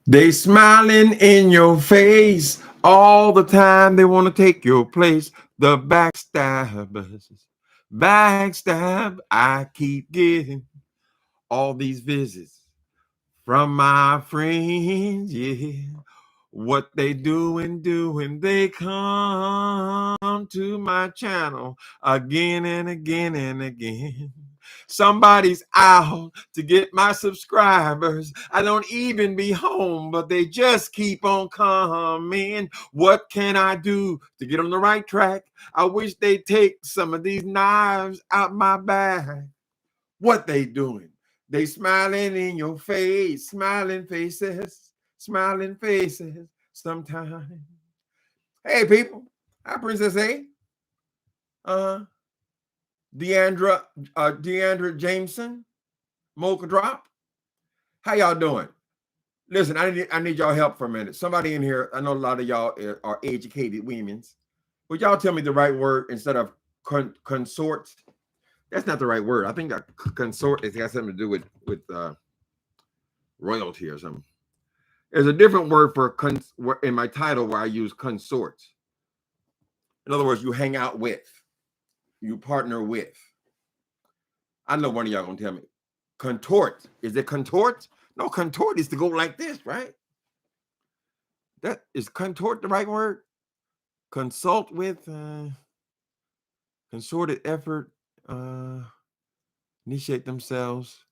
They smiling in your face all the time. They want to take your place. The backstabbers, backstab. I keep getting all these visits from my friends. Yeah, what they doing? They come to my channel again and again and again. Somebody's out to get my subscribers. I don't even be home, but they just keep on coming. What can I do to get on the right track? I wish they'd take some of these knives out my bag. What they doing? They smiling in your face, smiling faces sometimes. Hey, people. Hi, Princess A. Deandra Jameson, Mocha Drop. How y'all doing? Listen, I need y'all help for a minute. Somebody in here, I know a lot of y'all are educated women's. Would y'all tell me the right word instead of consort? That's not the right word. I think that consort has got something to do with royalty or something. There's a different word for in my title where I use consort. In other words, you hang out with, you partner with. I know one of y'all gonna tell me. Contort. Is it contort? No, contort is to go like this, right? That is contort the right word? Consult with, consorted effort, initiate themselves,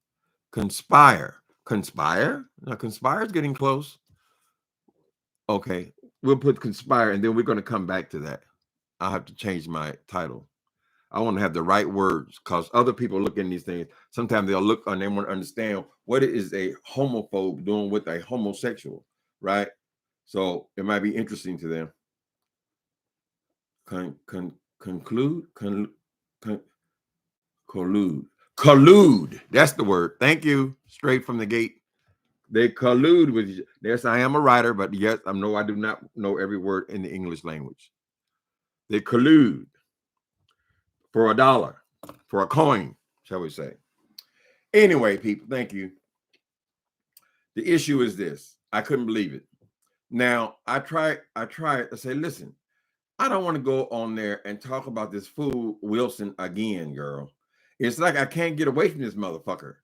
conspire. Conspire? Now, conspire is getting close. Okay, we'll put conspire, and then we're going to come back to that. I'll have to change my title. I want to have the right words because other people look in these things. Sometimes they'll look and they want to understand what is a homophobe doing with a homosexual, right? So it might be interesting to them. Collude. That's the word. Thank you. Straight from the gate. They collude with you. Yes, I am a writer, but yes, I know I do not know every word in the English language. They collude for $1, for a coin, shall we say. Anyway, people, thank you. The issue is this. I couldn't believe it. Now, I tried to say, listen, I don't want to go on there and talk about this fool Wilson again, girl. It's like I can't get away from this motherfucker.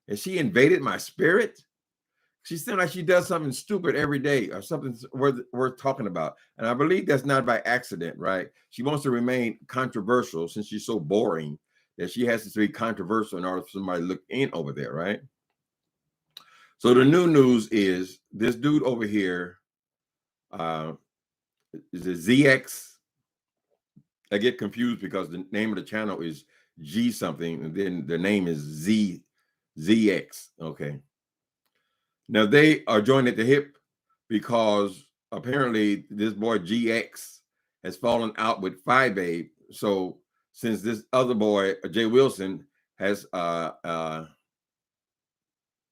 And she invaded my spirit. She seems like she does something stupid every day or something worth talking about. And I believe that's not by accident, right? She wants to remain controversial since she's so boring that she has to be controversial in order for somebody to look in over there, right? So the new news is this dude over here is a ZX. I get confused because the name of the channel is G something, and then the name is ZX. Okay. Now they are joined at the hip because apparently this boy GX has fallen out with P.I.T.I.F.U.L. So since this other boy, Jay Wilson, has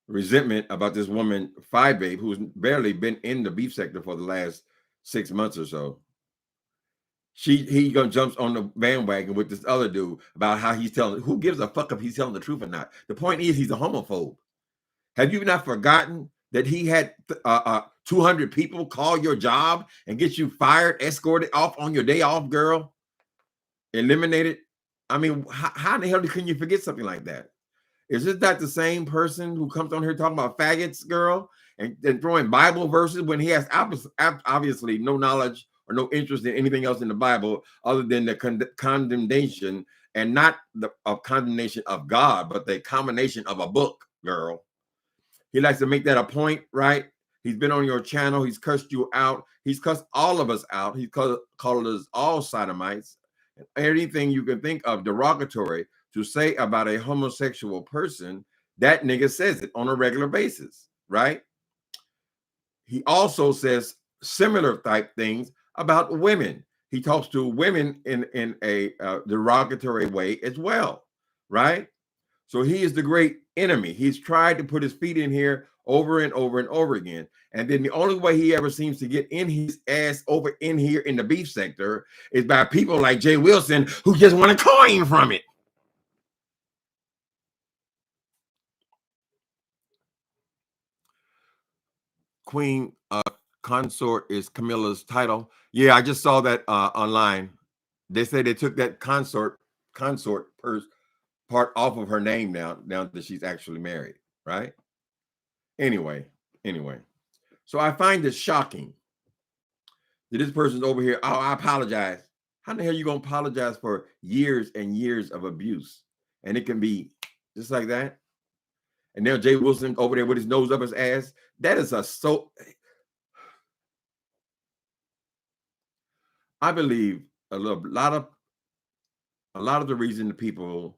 resentment about this woman, P.I.T.I.F.U.L, who's barely been in the beef sector for the last 6 months or so. He gonna jumps on the bandwagon with this other dude about how he's telling. Who gives a fuck if he's telling the truth or not? The point is he's a homophobe. Have you not forgotten that he had 200 people call your job and get you fired, escorted off on your day off, girl? Eliminated? I mean, how in the hell can you forget something like that? Is this not the same person who comes on here talking about faggots, girl, and throwing Bible verses when he has obviously no knowledge or no interest in anything else in the Bible other than the condemnation, and not the condemnation of God, but the combination of a book, girl. He likes to make that a point, right? He's been on your channel. He's cussed you out. He's cussed all of us out. He's called us all sodomites. Anything you can think of derogatory to say about a homosexual person, that nigga says it on a regular basis, right? He also says similar type things about women. He talks to women in a derogatory way as well, right? So he is the great enemy. He's tried to put his feet in here over and over and over again. And then the only way he ever seems to get in his ass over in here in the beef sector is by people like Jay Wilson who just want to coin from it. queen consort is Camilla's title. Yeah, I just saw that online. They say they took that consort part off of her name now that she's actually married, right? Anyway. So I find it shocking that this person's over here. Oh, I apologize. How the hell are you gonna apologize for years and years of abuse? And it can be just like that. And now Jay Wilson over there with his nose up his ass. That is I believe a lot of the reason that people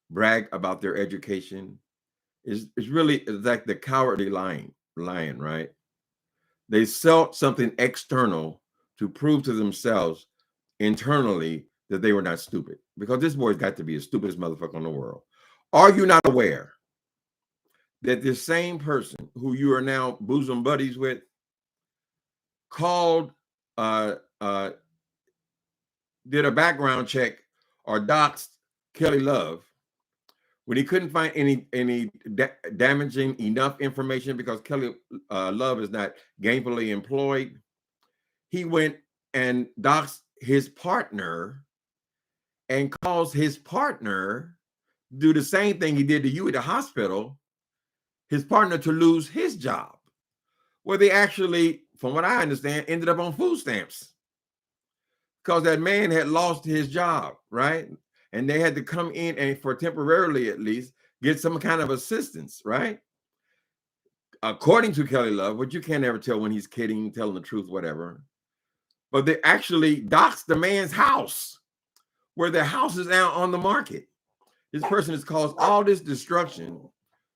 brag about their education is really like the cowardly lion, right? They sell something external to prove to themselves internally that they were not stupid, because this boy's got to be the stupidest motherfucker in the world. Are you not aware that this same person who you are now bosom buddies with called did a background check or doxed Kelly Love when he couldn't find any damaging enough information because Kelly Love is not gainfully employed? He went and doxed his partner and caused his partner do the same thing he did to you at the hospital, his partner to lose his job, where they actually, from what I understand, ended up on food stamps because that man had lost his job, right? And they had to come in and, for temporarily at least, get some kind of assistance, right? According to Kelly Love, but you can't ever tell when he's kidding, telling the truth, whatever. But they actually doxed the man's house, where their house is now on the market. This person has caused all this destruction.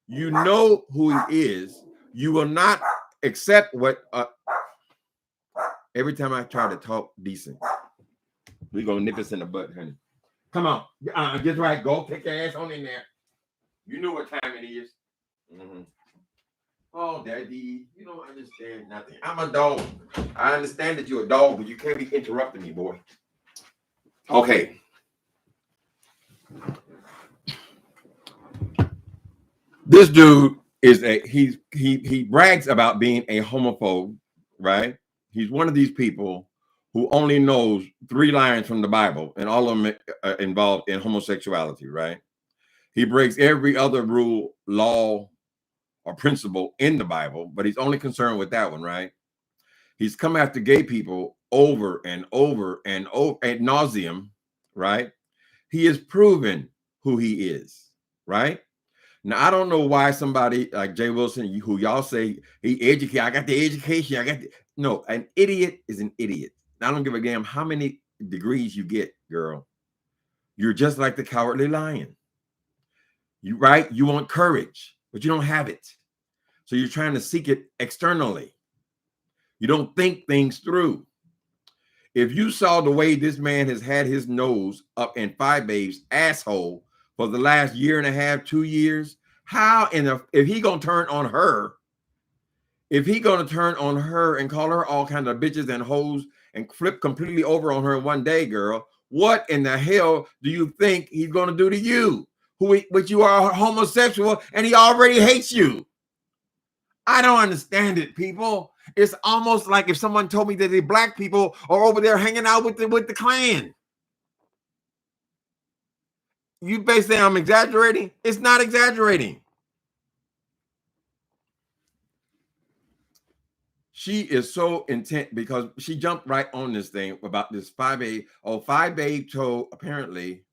You know who he is. You will not accept what. Every time I try to talk decent, we're going to nip us in the butt, honey. Come on. Get right. Go take your ass on in there. You know what time it is. Mm-hmm. Oh, Daddy, you don't understand nothing. I'm a dog. I understand that you're a dog, but you can't be interrupting me, boy. Okay. This dude is he brags about being a homophobe, right? He's one of these people who only knows 3 lines from the Bible, and all of them are involved in homosexuality, right? He breaks every other rule, law, or principle in the Bible, but he's only concerned with that one, right? He's come after gay people over and over and over ad nauseum, right? He has proven who he is, right? Now, I don't know why somebody like Jay Wilson, who y'all say he educated, I got the education, no, an idiot is an idiot. I don't give a damn how many degrees you get, girl. You're just like the cowardly lion. You want courage, but you don't have it. So you're trying to seek it externally. You don't think things through. If you saw the way this man has had his nose up in Fi-Babe's asshole for the last year and a half, 2 years, if he gonna turn on her, and call her all kinds of bitches and hoes and flip completely over on her in one day, girl, what in the hell do you think he's gonna do to you? Which you are homosexual and he already hates you. I don't understand it, people. It's almost like if someone told me that the black people are over there hanging out with the Klan. You basically say I'm exaggerating? It's not exaggerating. She is so intent because she jumped right on this thing about this Fi-Babe. Oh, Fi-Babe told, apparently,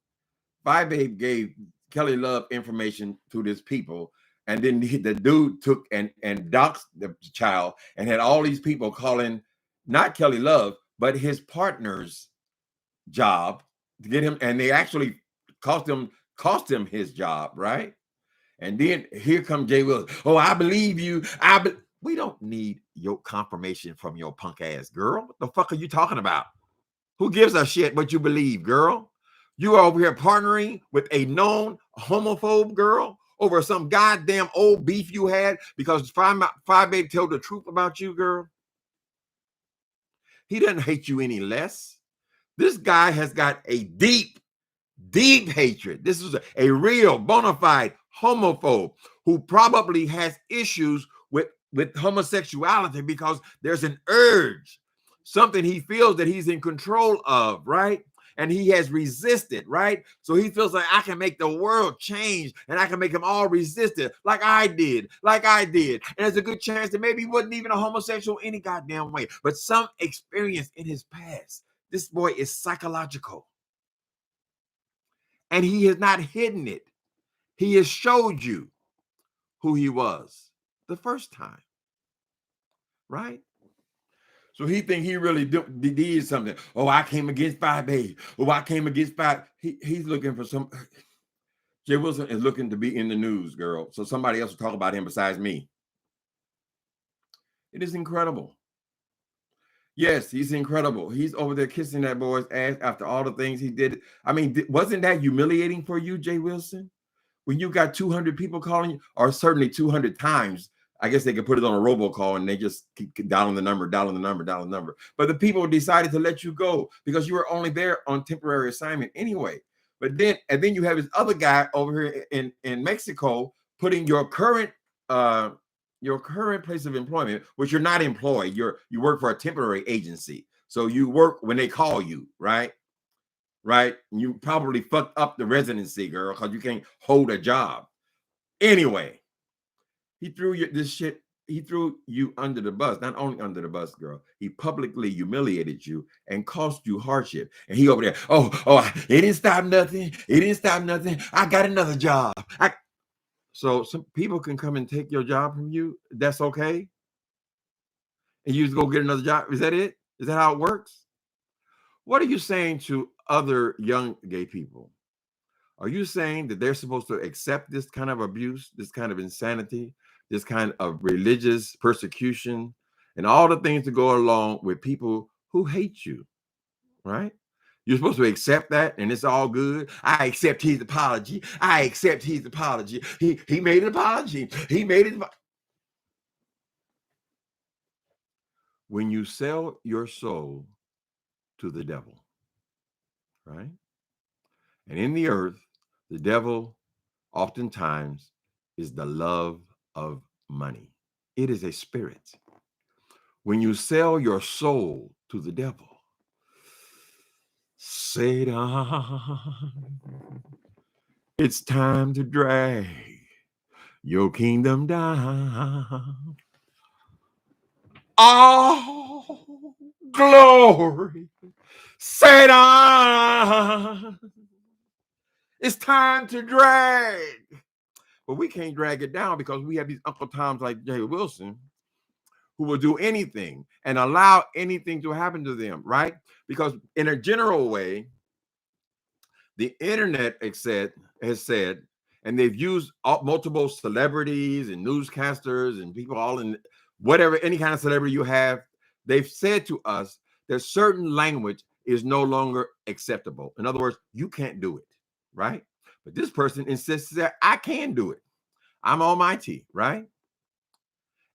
Fi-Babe gave Kelly Love information to this people. And then the dude took and doxed the child and had all these people calling not Kelly Love, but his partner's job to get him. And they actually cost him his job, right? And then here comes Jay Wilson. Oh, I believe you. We don't need your confirmation from your punk ass, girl. What the fuck are you talking about? Who gives a shit what you believe, girl? You are over here partnering with a known homophobe, girl, over some goddamn old beef you had because Fi-Babe told the truth about you, girl. He doesn't hate you any less. This guy has got a deep, deep hatred. This is a real bona fide homophobe who probably has issues with with homosexuality because there's an urge, something he feels that he's in control of, right? And he has resisted, right? So he feels like I can make the world change and I can make them all resistant, like I did. And there's a good chance that maybe he wasn't even a homosexual any goddamn way, but some experience in his past. This boy is psychological. And he has not hidden it. He has showed you who he was the first time, right? So he think he really did something. Oh, I came against 5A. Oh, I came against 5. He's looking for some. Jay Wilson is looking to be in the news, girl. So somebody else will talk about him besides me. It is incredible. Yes, he's incredible. He's over there kissing that boy's ass after all the things he did. I mean, wasn't that humiliating for you, Jay Wilson? When you got 200 people calling you, or certainly 200 times, I guess they could put it on a robocall and they just keep dialing the number. But the people decided to let you go because you were only there on temporary assignment anyway. But then, and then you have this other guy over here in Mexico putting your current place of employment, which you're not employed, you work for a temporary agency. So you work when they call you, right? Right? You probably fucked up the residency, girl, because you can't hold a job. Anyway, he threw you under the bus. Not only under the bus, girl, he publicly humiliated you and caused you hardship. And he over there, it didn't stop nothing. I got another job. So some people can come and take your job from you. That's okay. And you just go get another job. Is that it? Is that how it works? What are you saying to other young gay people? Are you saying that they're supposed to accept this kind of abuse, this kind of insanity, this kind of religious persecution, and all the things that go along with people who hate you, right? You're supposed to accept that and it's all good. I accept his apology. He made an apology. When you sell your soul to the devil, right? And in the earth, the devil oftentimes is the love of money. It is a spirit. When you sell your soul to the devil, Satan, it's time to drag your kingdom down. Oh, glory, Satan, it's time to drag. But we can't drag it down because we have these Uncle Toms like Jay Wilson who will do anything and allow anything to happen to them, right? Because in a general way, the internet has said, and they've used multiple celebrities and newscasters and people all in whatever, any kind of celebrity you have, they've said to us that certain language is no longer acceptable. In other words, you can't do it, right? But this person insists that I can do it. I'm almighty, right?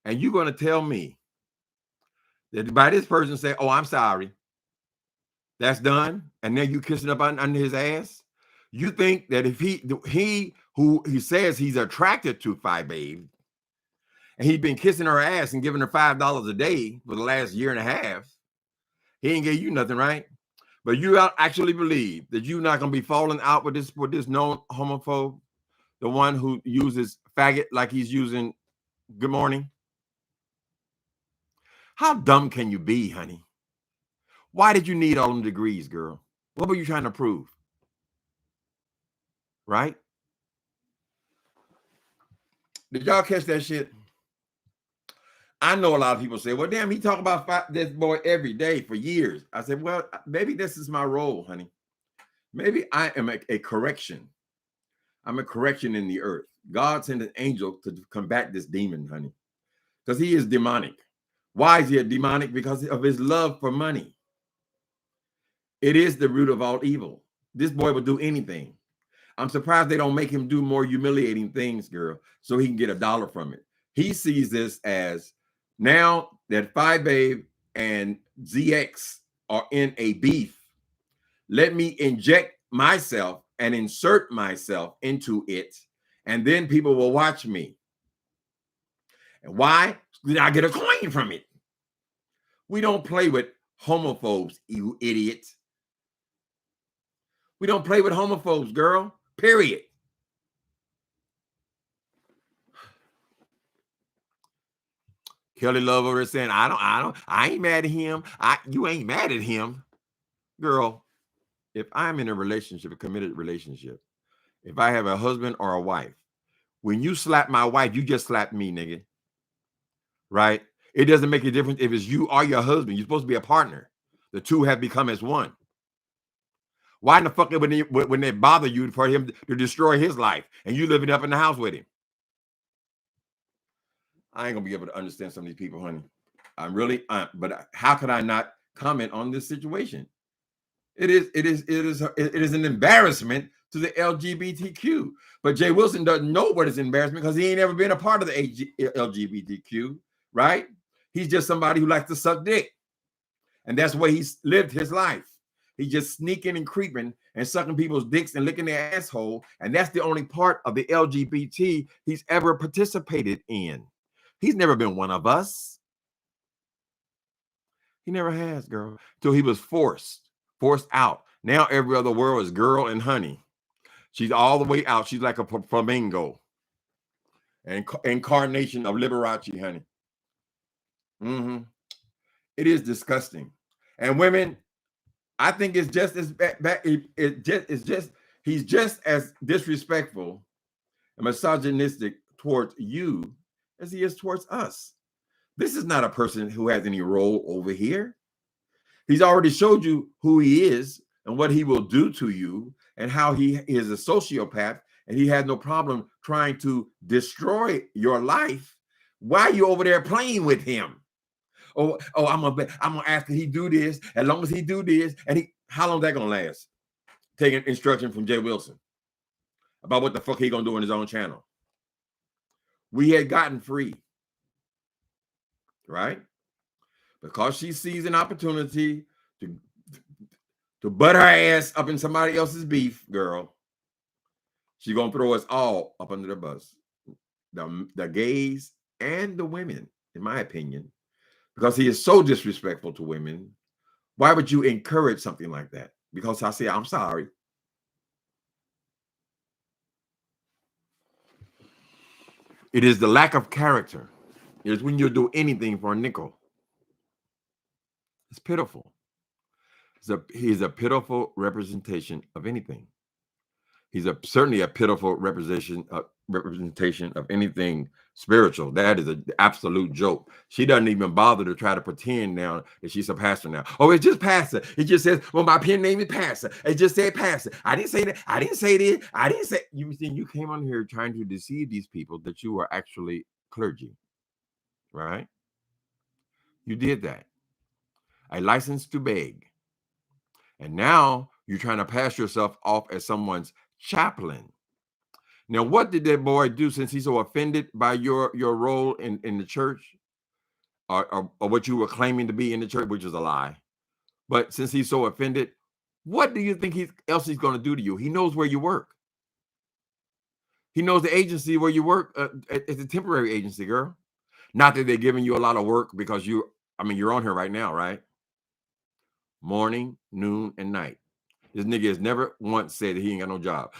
And you're going to tell me that by this person say, oh, I'm sorry, that's done, and then you kissing up under his ass? You think that if he says he's attracted to 5A, and he's been kissing her ass and giving her $5 a day for the last year and a half, he ain't gave you nothing, right? But you actually believe that you're not going to be falling out with this known homophobe, the one who uses faggot like he's using good morning? How dumb can you be, honey? Why did you need all them degrees, girl? What were you trying to prove? Right? Did y'all catch that shit? I know a lot of people say, well, damn, he talk about this boy every day for years. I said, well, maybe this is my role, honey. Maybe I am a correction. I'm a correction in the earth. God sent an angel to combat this demon, honey, because he is demonic. Why is he a demonic? Because of his love for money. It is the root of all evil. This boy would do anything. I'm surprised they don't make him do more humiliating things, girl, so he can get $1 from it. He sees this as now that 5A and ZX are in a beef, let me inject myself and insert myself into it, and then people will watch me. And why? Then I get a coin from it. We don't play with homophobes, you idiots. We don't play with homophobes, girl. Period. Kelly Love over there saying, I ain't mad at him. You ain't mad at him. Girl, if I'm in a relationship, a committed relationship, if I have a husband or a wife, when you slap my wife, you just slapped me, nigga. Right? It doesn't make a difference if it's you or your husband. You're supposed to be a partner. The two have become as one. Why in the fuck when they bother you for him to destroy his life and you living up in the house with him? I ain't gonna be able to understand some of these people, honey. I'm really, but how could I not comment on this situation? It is an embarrassment to the LGBTQ. But Jay Wilson doesn't know what is embarrassment because he ain't ever been a part of the LGBTQ, right? He's just somebody who likes to suck dick. And that's the way he's lived his life. He's just sneaking and creeping and sucking people's dicks and licking their asshole. And that's the only part of the LGBT he's ever participated in. He's never been one of us. He never has, girl. Till he was forced out. Now every other word is girl and honey. She's all the way out. She's like a flamingo. And incarnation of Liberace, honey. It is disgusting. And women, I think it's just as bad. He's just as disrespectful and misogynistic towards you as he is towards us. This is not a person who has any role over here. He's already showed you who he is and what he will do to you and how he is a sociopath, and he has no problem trying to destroy your life. Why are you over there playing with him? I'm gonna ask him he do this. As long as he do this, and how long that gonna last? Taking instruction from Jay Wilson about what the fuck he gonna do on his own channel. We had gotten free, right? Because she sees an opportunity to butt her ass up in somebody else's beef, girl. She's gonna throw us all up under the bus, the gays and the women, in my opinion, because he is so disrespectful to women. Why would you encourage something like that? Because I say, I'm sorry. It is the lack of character. It is when you do anything for a nickel. It's pitiful. He's a pitiful representation of anything. He's certainly a pitiful representation of anything spiritual. That is an absolute joke. She doesn't even bother to try to pretend now that she's a pastor now. Oh, it's just pastor. It just says, well, my pen name is pastor. It just said pastor. I didn't say that. I didn't say this. I didn't say. You came on here trying to deceive these people that you are actually clergy, right? You did that. A license to beg. And now you're trying to pass yourself off as someone's chaplain. Now, what did that boy do since he's so offended by your role in the church or what you were claiming to be in the church, which is a lie? But since he's so offended, what do you think else he's going to do to you? He knows where you work. He knows the agency where you work. It's a temporary agency, girl. Not that they're giving you a lot of work because you're on here right now, right? Morning, noon, and night. This nigga has never once said that he ain't got no job.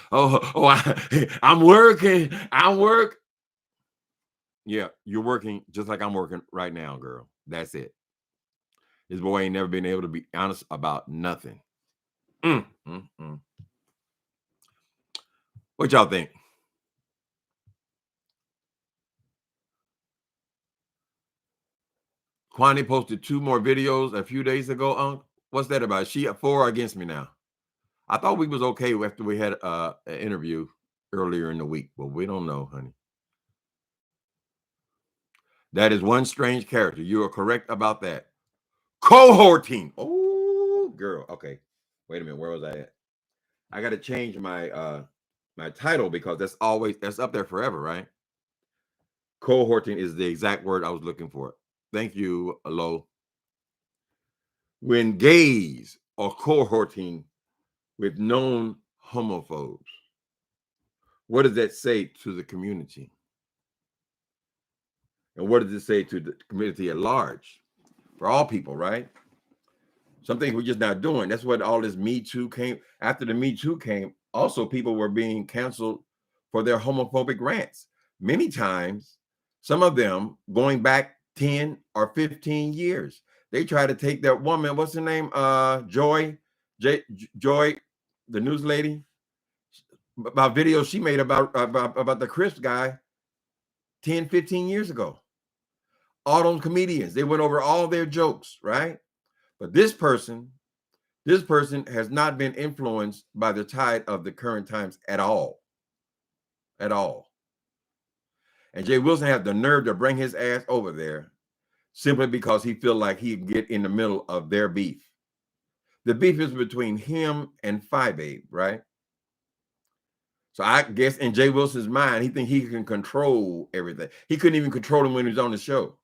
I'm working. Yeah, you're working just like I'm working right now, girl. That's it. This boy ain't never been able to be honest about nothing. What y'all think? Kwani posted 2 more videos a few days ago. What's that about? She for or against me now? I thought we was okay after we had an interview earlier in the week, but we don't know, honey. That is one strange character. You are correct about that. Cohorting. Oh, girl. Okay. Wait a minute. Where was I at? I got to change my my title because that's up there forever, right? Cohorting is the exact word I was looking for. Thank you, Alo. When gays are cohorting with known homophobes, what does that say to the community? And what does it say to the community at large? For all people, right? Some things we're just not doing. That's what all this Me Too came. After the Me Too came, also people were being canceled for their homophobic rants. Many times, some of them going back 10 or 15 years. They try to take that woman, what's her name? Joy, Joy, the news lady, about videos she made about the Chris guy 10, 15 years ago. All those comedians, they went over all their jokes, right? But this person has not been influenced by the tide of the current times at all. At all. And Jay Wilson had the nerve to bring his ass over there simply because he feel like he can get in the middle of their beef. The beef is between him and P.I.T.I.F.U.L, right? So I guess in Jay Wilson's mind, he think he can control everything. He couldn't even control him when he was on the show.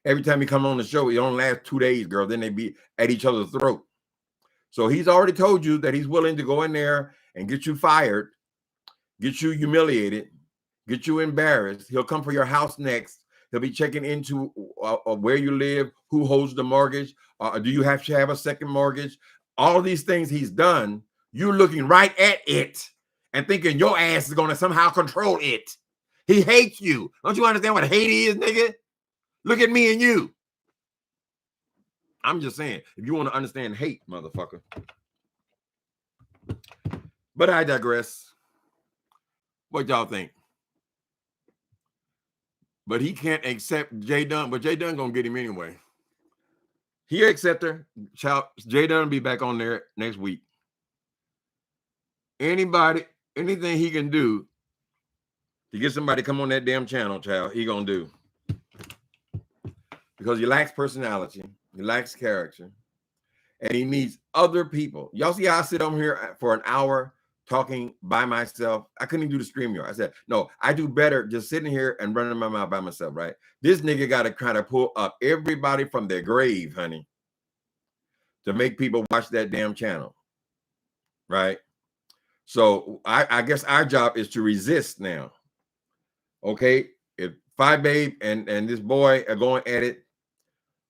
Every time he come on the show, it only lasts 2 days, girl. Then they be at each other's throat. So he's already told you that he's willing to go in there and get you fired, get you humiliated, get you embarrassed. He'll come for your house next. He'll be checking into where you live, who holds the mortgage, do you have to have a second mortgage? All these things he's done, you're looking right at it and thinking your ass is going to somehow control it. He hates you. Don't you understand what hate is, nigga? Look at me and you. I'm just saying, if you want to understand hate, motherfucker. But I digress. What y'all think? But he can't accept Jay Dunn, but Jay Dunn gonna get him anyway. He accept her. Child, Jay Dunn will be back on there next week. Anybody, anything he can do to get somebody to come on that damn channel, child, he gonna do. Because he lacks personality, he lacks character, and he needs other people. Y'all see how I sit on here for an hour talking by myself? I couldn't even do the StreamYard. I said, no, I do better just sitting here and running my mouth by myself, right? This nigga got to kind of pull up everybody from their grave, honey, to make people watch that damn channel, right? So I guess our job is to resist now, okay? If P.I.T.I.F.U.L and this boy are going at it,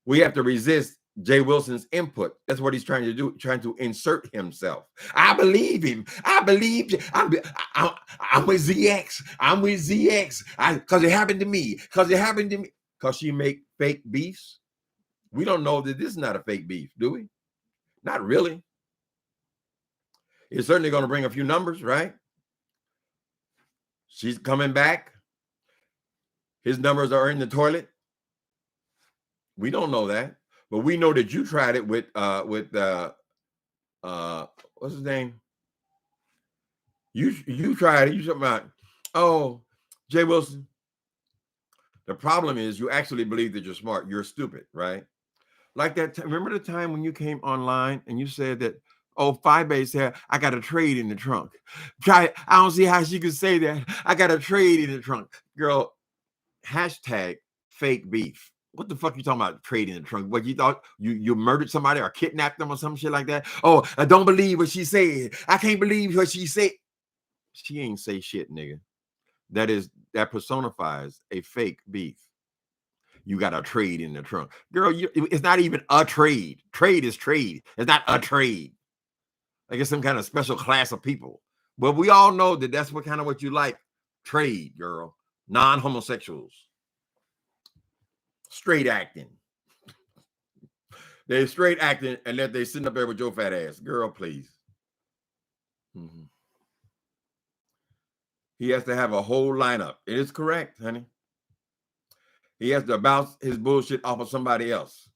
we have to resist Jay Wilson's input. That's what he's trying to do, trying to insert himself. I believe him. I believe. I'm with ZX. I'm with ZX. Because it happened to me. Because it happened to me. Because she make fake beefs. We don't know that this is not a fake beef, do we? Not really. It's certainly going to bring a few numbers, right? She's coming back. His numbers are in the toilet. We don't know that. But we know that you tried it with what's his name? You tried it. You talking about, oh, Jay Wilson. The problem is you actually believe that you're smart. You're stupid, right? Like that. Remember the time when you came online and you said that, oh, P.I.T.I.F.U.L said, I got a trade in the trunk. I don't see how she could say that. I got a trade in the trunk. Girl, hashtag fake beef. What the fuck you talking about trading in the trunk? What you thought you murdered somebody or kidnapped them or some shit like that? Oh, I don't believe what she said. I can't believe what she said. She ain't say shit, nigga. That personifies a fake beef. You got a trade in the trunk. Girl, it's not even a trade. Trade is trade. It's not a trade. Like it's some kind of special class of people. But we all know that that's what kind of what you like. Trade, girl. Non-homosexuals. Straight acting. They're straight acting and that they sitting up there with your fat ass. Girl, please. Mm-hmm. He has to have a whole lineup. It is correct, honey. He has to bounce his bullshit off of somebody else.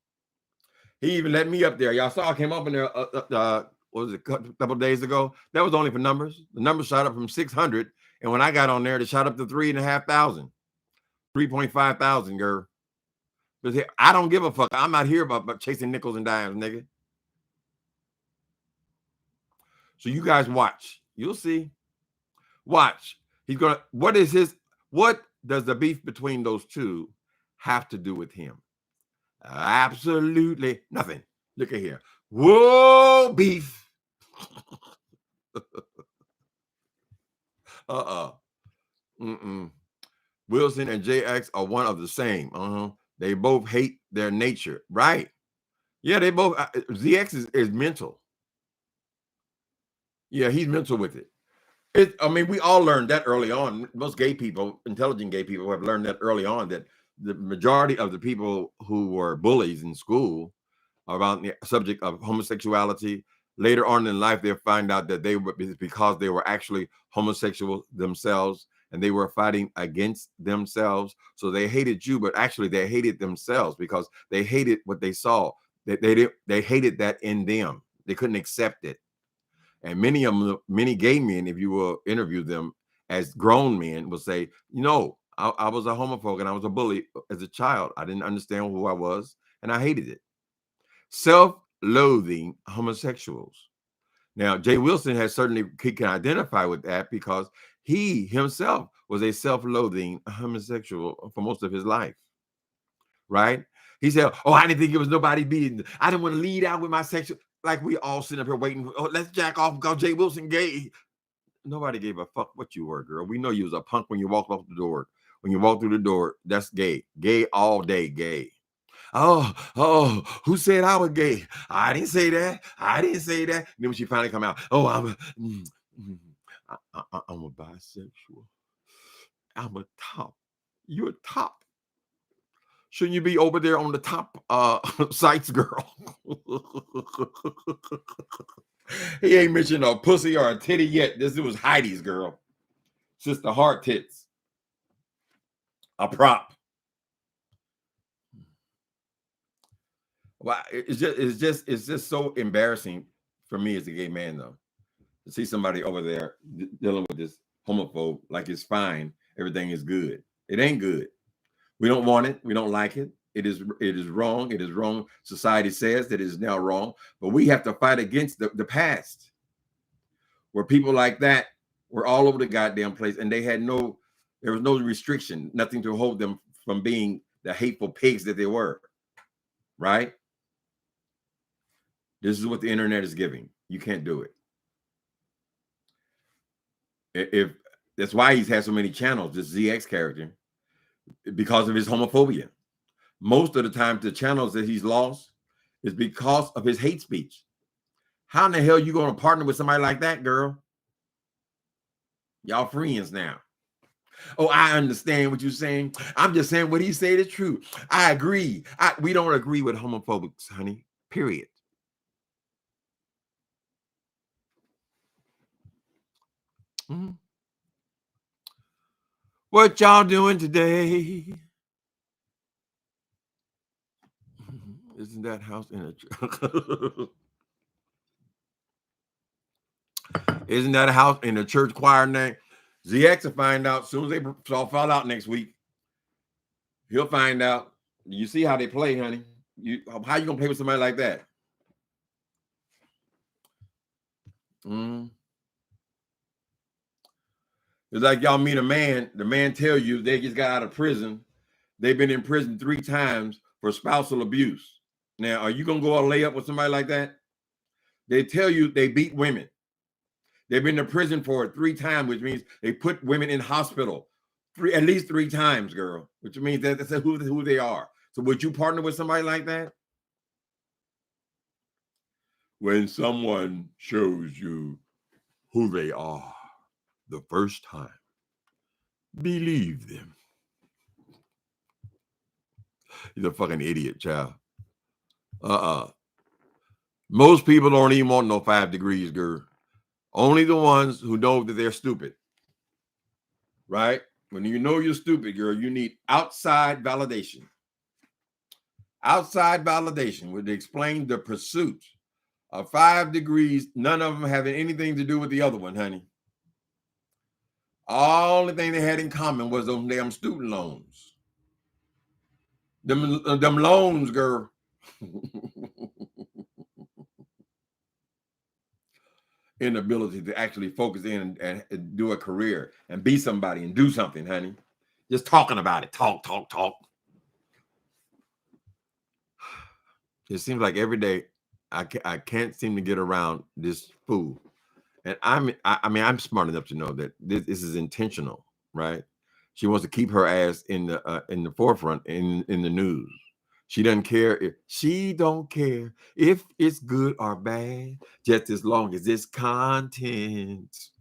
He even let me up there. Y'all saw I came up in there, what was it, a couple of days ago? That was only for numbers. The numbers shot up from 600. And when I got on there, they shot up to 3,500. 3,500, girl. But I don't give a fuck. I'm not here about chasing nickels and dimes, nigga. So you guys watch. You'll see. Watch. He's gonna. What does the beef between those two have to do with him? Absolutely nothing. Look at here. Whoa, beef. Mm-mm. Wilson and JX are one of the same. They both hate their nature. Right. Yeah, they both. ZX is mental. Yeah, he's mental with it. I mean, we all learned that early on. Most gay people, intelligent gay people, have learned that early on, that the majority of the people who were bullies in school about the subject of homosexuality, later on in life, they'll find out that they were, because they were actually homosexual themselves, and they were fighting against themselves. So they hated you, but actually they hated themselves because they hated what they saw. They hated that in them. They couldn't accept it. And many of them, many gay men, if you will interview them as grown men, will say, I was a homophobe and I was a bully as a child. I didn't understand who I was and I hated it. Self-loathing homosexuals. Now, Jay Wilson has certainly, he can identify with that because he himself was a self-loathing homosexual for most of his life, right? He said, I didn't think it was nobody beating. I didn't want to lead out with my sexual. Like we all sitting up here waiting. Let's jack off because Jay Wilson gay. Nobody gave a fuck what you were, girl. We know you was a punk when you walked off the door. When you walk through the door, that's gay. Gay all day, gay. Oh, who said I was gay? I didn't say that. I didn't say that. And then when she finally come out, I'm a bisexual. I'm a top. You're a top. Shouldn't you be over there on the top sites, girl? He ain't mentioned a pussy or a titty yet. This was Heidi's, girl. Sister Heart Tits. A prop. Well, it's just so embarrassing for me as a gay man, though, to see somebody over there dealing with this homophobe like it's fine, everything is good. It ain't good. We don't want it. We don't like it. It is wrong. It is wrong. Society says that it is now wrong, but we have to fight against the past, where people like that were all over the goddamn place, and there was no restriction, nothing to hold them from being the hateful pigs that they were. Right? This is what the internet is giving. You can't do it. If that's why he's had so many channels, this ZX character, because of his homophobia. Most of the time, the channels that he's lost is because of his hate speech. How in the hell are you going to partner with somebody like that, girl? Y'all friends now. Oh, I understand what you're saying. I'm just saying what he said is true. I agree. We don't agree with homophobics, honey. Period. Mm-hmm. What y'all doing today? Isn't that house in a church? Isn't that a house in a church choir name? ZX will find out as soon as they all fall out next week. He'll find out. You see how they play, honey. How you gonna play with somebody like that? It's like y'all meet a man. The man tell you they just got out of prison. They've been in prison 3 times for spousal abuse. Now, are you gonna go and lay up with somebody like that? They tell you they beat women. They've been to prison for it 3 times, which means they put women in hospital at least 3 times, girl. Which means that's who they are. So would you partner with somebody like that? When someone shows you who they are the first time, believe them. He's a fucking idiot, child. Most people don't even want no 5 degrees, girl. Only the ones who know that they're stupid. Right? When you know you're stupid, girl, you need outside validation. Outside validation would explain the pursuit of 5 degrees, none of them having anything to do with the other one, honey. Only thing they had in common was those damn student loans. Them loans, girl. Inability to actually focus in and do a career and be somebody and do something, honey. Just talking about it. Talk. It seems like every day I can't seem to get around this fool. And I mean, I'm smart enough to know that this is intentional, right? She wants to keep her ass in the forefront in the news. She doesn't care if she don't care if it's good or bad, just as long as it's content.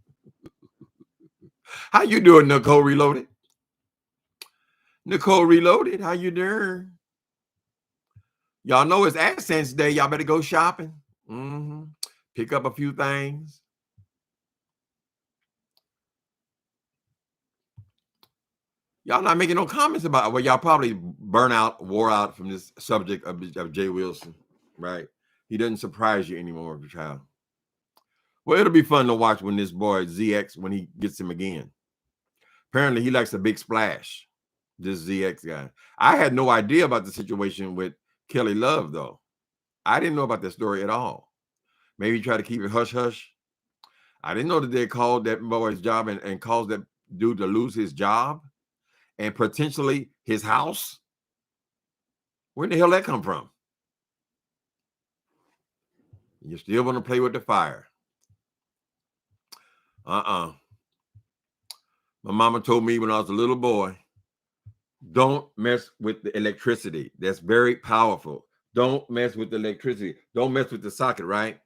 How you doing, Nicole Reloaded? Nicole Reloaded, how you doing? Y'all know it's AdSense Day. Y'all better go shopping. Pick up a few things. Y'all not making no comments about it. Well, y'all probably wore out from this subject of Jay Wilson, right? He doesn't surprise you anymore, child. Well, it'll be fun to watch when this boy ZX, when he gets him again. Apparently, he likes a big splash, this ZX guy. I had no idea about the situation with Kelly Love, though. I didn't know about that story at all. Maybe try to keep it hush-hush. I didn't know that they called that boy's job and caused that dude to lose his job and potentially his house. Where the hell that come from? You still want to play with the fire. My mama told me when I was a little boy, don't mess with the electricity. That's very powerful. Don't mess with the electricity. Don't mess with the socket, right?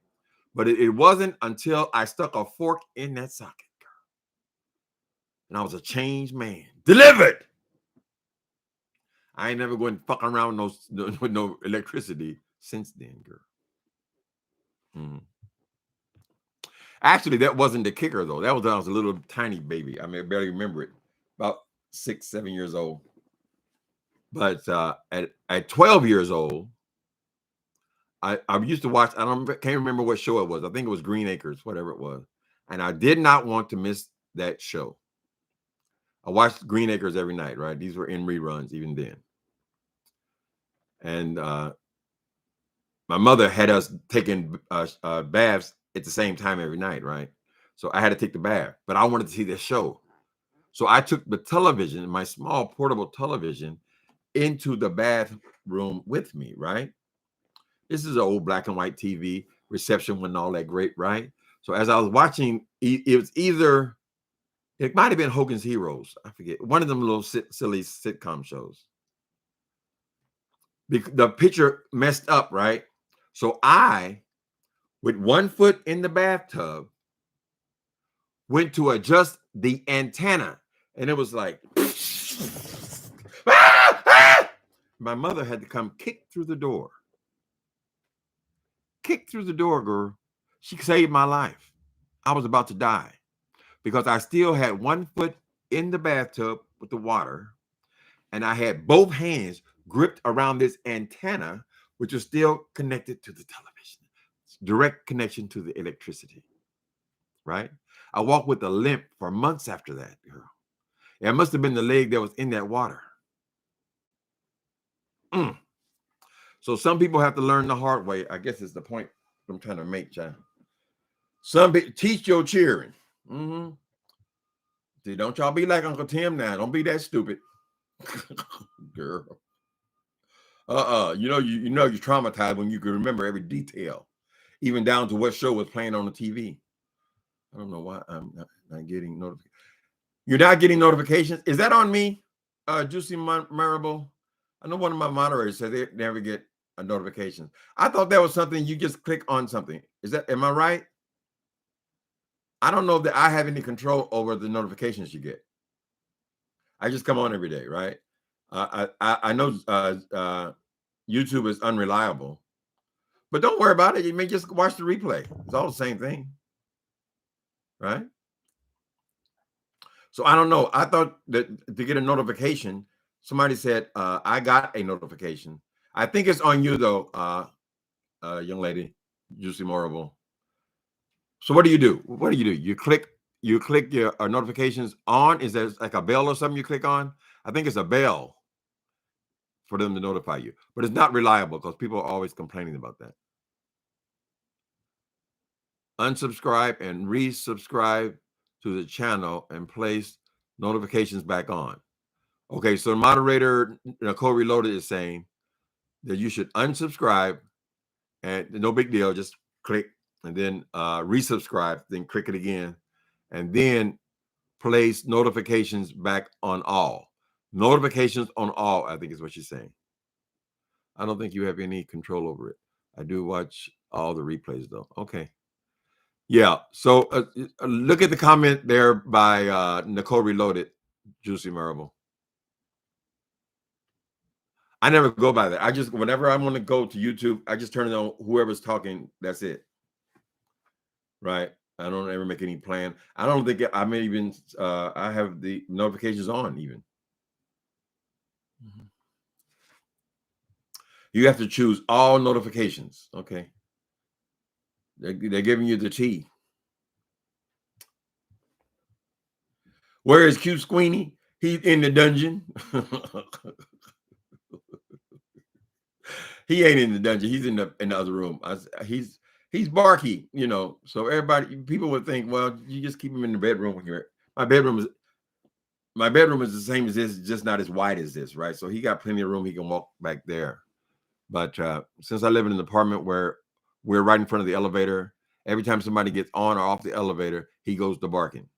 But it wasn't until I stuck a fork in that socket, girl. And I was a changed man. Delivered! I ain't never going to fuck around with no electricity since then, girl. Actually, that wasn't the kicker, though. That was when I was a little tiny baby. I mean, I barely remember it. About 6, 7 years old. But at 12 years old, I used to watch, can't remember what show it was. I think it was Green Acres, whatever it was. And I did not want to miss that show. I watched Green Acres every night, right? These were in reruns even then. And my mother had us taking baths at the same time every night, right? So I had to take the bath, but I wanted to see this show. So I took the television, my small portable television, into the bathroom with me, right? This is an old black and white TV. Reception wasn't all that great, right? So as I was watching, it might have been Hogan's Heroes. I forget. One of them little silly sitcom shows. The picture messed up, right? So I, with one foot in the bathtub, went to adjust the antenna. And it was like, ah, ah! My mother had to come kick through the door. Kick through the door, girl. She saved my life. I was about to die because I still had one foot in the bathtub with the water, and I had both hands gripped around this antenna, which was still connected to the television. Direct connection to the electricity, right? I walked with a limp for months after that, girl. It must have been the leg that was in that water. So some people have to learn the hard way. I guess it's the point I'm trying to make, child. Some people teach your children. See, don't y'all be like Uncle Tim now. Don't be that stupid. Girl. You know you're traumatized when you can remember every detail, even down to what show was playing on the TV. I don't know why I'm not getting notifications. You're not getting notifications? Is that on me? Juicy Marable? I know one of my moderators said they never get a notification. I thought that was something you just click on something. Am I right? I don't know that I have any control over the notifications you get. I just come on every day, right? I know YouTube is unreliable, but don't worry about it. You may just watch the replay. It's all the same thing, right? So I don't know. I thought that to get a notification, somebody said, I got a notification. I think it's on you though, young lady, Juicy Morrible. So what do you do? What do? You click your notifications on. Is there like a bell or something you click on? I think it's a bell for them to notify you, but it's not reliable because people are always complaining about that. Unsubscribe and resubscribe to the channel and place notifications back on. Okay, so the moderator, Nicole Reloaded, is saying that you should unsubscribe and no big deal, just click and then resubscribe, then click it again. And then place notifications back on all. Notifications on all, I think is what she's saying. I don't think you have any control over it. I do watch all the replays though. Okay. Yeah. So look at the comment there by Nicole Reloaded, Juicy Marble. I never go by that. I just, whenever I want to go to YouTube, I just turn it on whoever's talking. That's it. Right. I don't ever make any plan. I don't think I may even, I have the notifications on even. You have to choose all notifications. Okay. They're giving you the tea. Where is Q Squeeny? He's in the dungeon. He ain't in the dungeon. He's in the other room. He's barky, you know. So people would think, well, you just keep him in the bedroom when you're. My bedroom is the same as this, just not as wide as this, right? So he got plenty of room. He can walk back there. But since I live in an apartment where we're right in front of the elevator, every time somebody gets on or off the elevator, he goes to barking,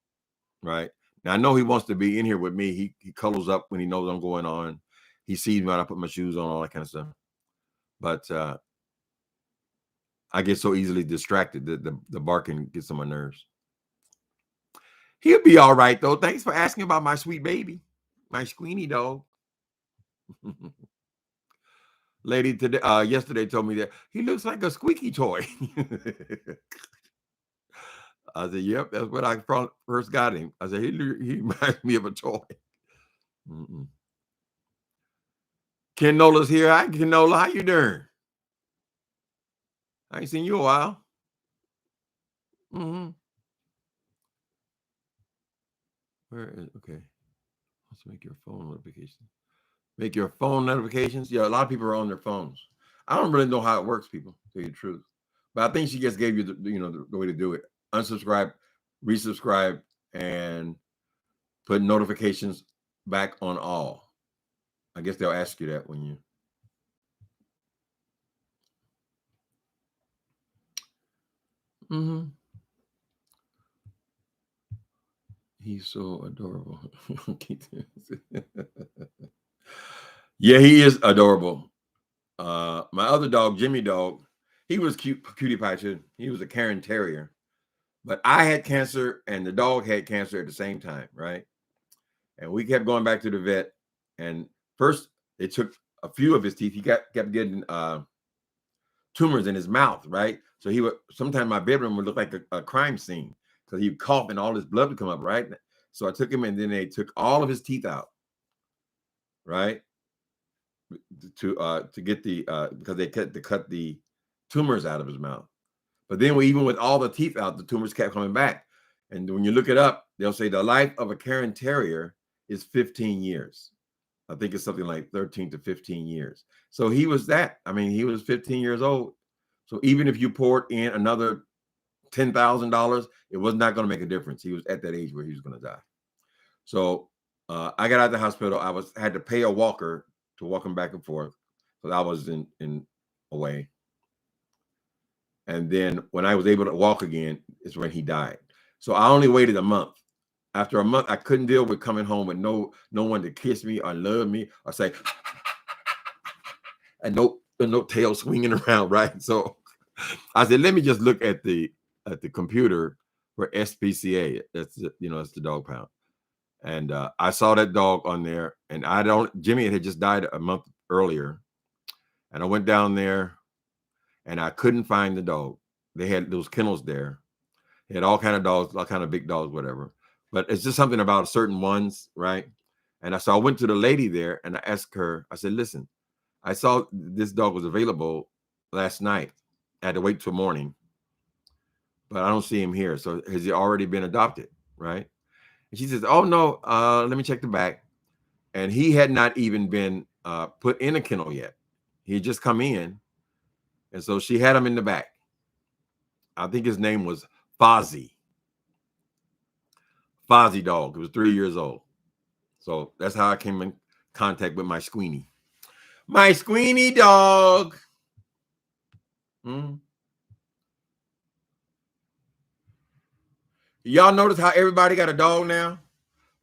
right? Now I know he wants to be in here with me. He cuddles up when he knows I'm going on. He sees me when I put my shoes on, all that kind of stuff. But I get so easily distracted that the barking gets on my nerves. He'll be all right though. Thanks for asking about my sweet baby, my squeeny dog. Lady today, yesterday told me that he looks like a squeaky toy. I said, "Yep, that's what I first got him." I said, "He reminds me of a toy." Ken Nola's here. Hi, Ken Nola. How you doing? I ain't seen you a while. Where is okay? Let's make your phone notifications. Make your phone notifications. Yeah, a lot of people are on their phones. I don't really know how it works, people, to tell you the truth. But I think she just gave you the way to do it. Unsubscribe, resubscribe, and put notifications back on all. I guess they'll ask you that when you. He's so adorable. Yeah, he is adorable. My other dog, Jimmy Dog, he was cutie pie too. He was a Cairn Terrier. But I had cancer and the dog had cancer at the same time, right? And we kept going back to the vet. And first, they took a few of his teeth. He kept getting tumors in his mouth, right? So he would sometimes my bedroom would look like a crime scene because he'd cough and all his blood would come up, right? So I took him and then they took all of his teeth out, right? To get the because they cut the tumors out of his mouth. But then even with all the teeth out, the tumors kept coming back. And when you look it up, they'll say the life of a Cairn Terrier is 15 years. I think it's something like 13 to 15 years. So he was that. I mean, he was 15 years old. So even if you poured in another $10,000, it was not going to make a difference. He was at that age where he was going to die. So I got out of the hospital. Had to pay a walker to walk him back and forth because I was in away. And then when I was able to walk again, is when he died. So I only waited a month. After a month, I couldn't deal with coming home with no one to kiss me or love me or say, and no tail swinging around, right? So I said, let me just look at the computer for SPCA. That's that's the dog pound. And I saw that dog on there, and Jimmy had just died a month earlier, and I went down there, and I couldn't find the dog. They had those kennels there. They had all kind of dogs, all kind of big dogs, whatever. But it's just something about certain ones, right? And I went to the lady there, and I asked her. I said, "Listen, I saw this dog was available last night. I had to wait till morning, but I don't see him here. So has he already been adopted, right?" And she says, "Oh no, let me check the back." And he had not even been put in a kennel yet. He had just come in, and so she had him in the back. I think his name was Fozzie. Fozzie dog. He was 3 years old. So that's how I came in contact with my Squeeny. My Squeeny dog. Y'all notice how everybody got a dog now?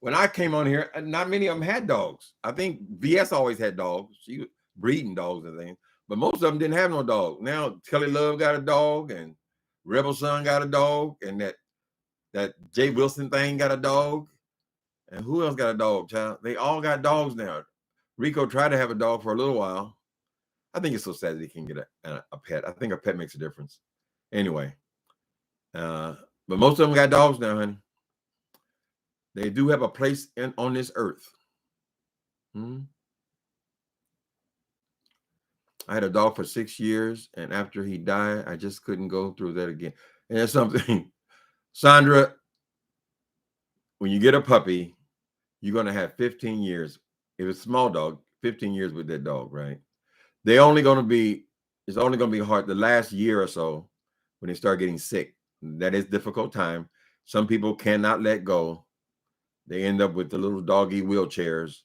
when I came on here, not many of them had dogs. I think VS always had dogs. She was breeding dogs and things, but most of them didn't have no dog. Now Kelly Love got a dog, and Rebel Son got a dog, and that Jay Wilson thing got a dog, and who else got a dog, child? They all got dogs now. Rico tried to have a dog for a little while. I think it's so sad that he can get a pet. I think a pet makes a difference. Anyway, but most of them got dogs now, honey. They do have a place on this earth. Hmm? I had a dog for 6 years, and after he died, I just couldn't go through that again. And that's something, Sandra, when you get a puppy, you're going to have 15 years. If it's a small dog, 15 years with that dog, right? It's only going to be hard the last year or so when they start getting sick. That is difficult time. Some people cannot let go. They end up with the little doggy wheelchairs,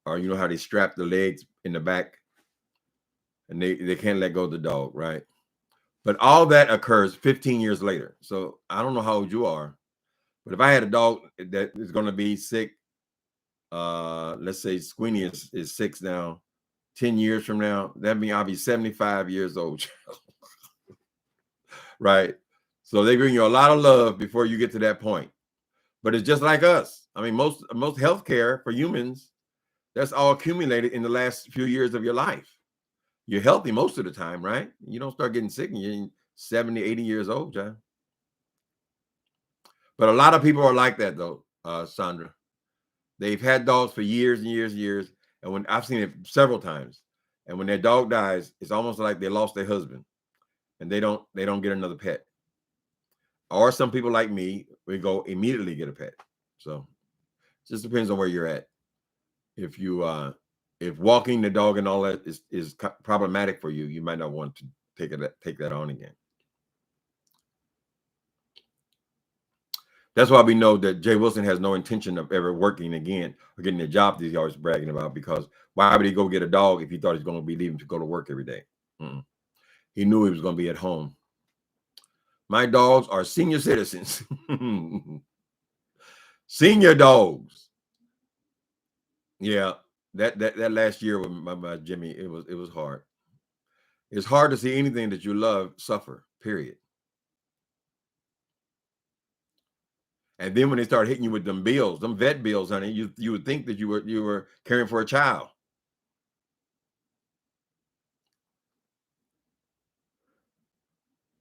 or you know how they strap the legs in the back, and they can't let go of the dog, right? But all that occurs 15 years later. So I don't know how old you are, but if I had a dog that is going to be sick, let's say Squeenie is 6 now, 10 years from now, that means I'll be 75 years old, right? So they bring you a lot of love before you get to that point. But it's just like us. I mean, most healthcare for humans, that's all accumulated in the last few years of your life. You're healthy most of the time, right? You don't start getting sick and you're 70, 80 years old, John. But a lot of people are like that, though, Sandra. They've had dogs for years and years and years. And when I've seen it several times, and when their dog dies, it's almost like they lost their husband, and they don't get another pet. Or some people like me, we go immediately get a pet. So it just depends on where you're at. If you if walking the dog and all that is problematic for you, you might not want to take that on again. That's why we know that Jay Wilson has no intention of ever working again or getting a job that he's always bragging about, because why would he go get a dog if he thought he's going to be leaving to go to work every day? He knew he was going to be at home. My dogs are senior citizens. Senior dogs. Yeah, that last year with my Jimmy, it was hard. It's hard to see anything that you love suffer, period. And then when they start hitting you with them bills, them vet bills, honey, you would think that you were caring for a child.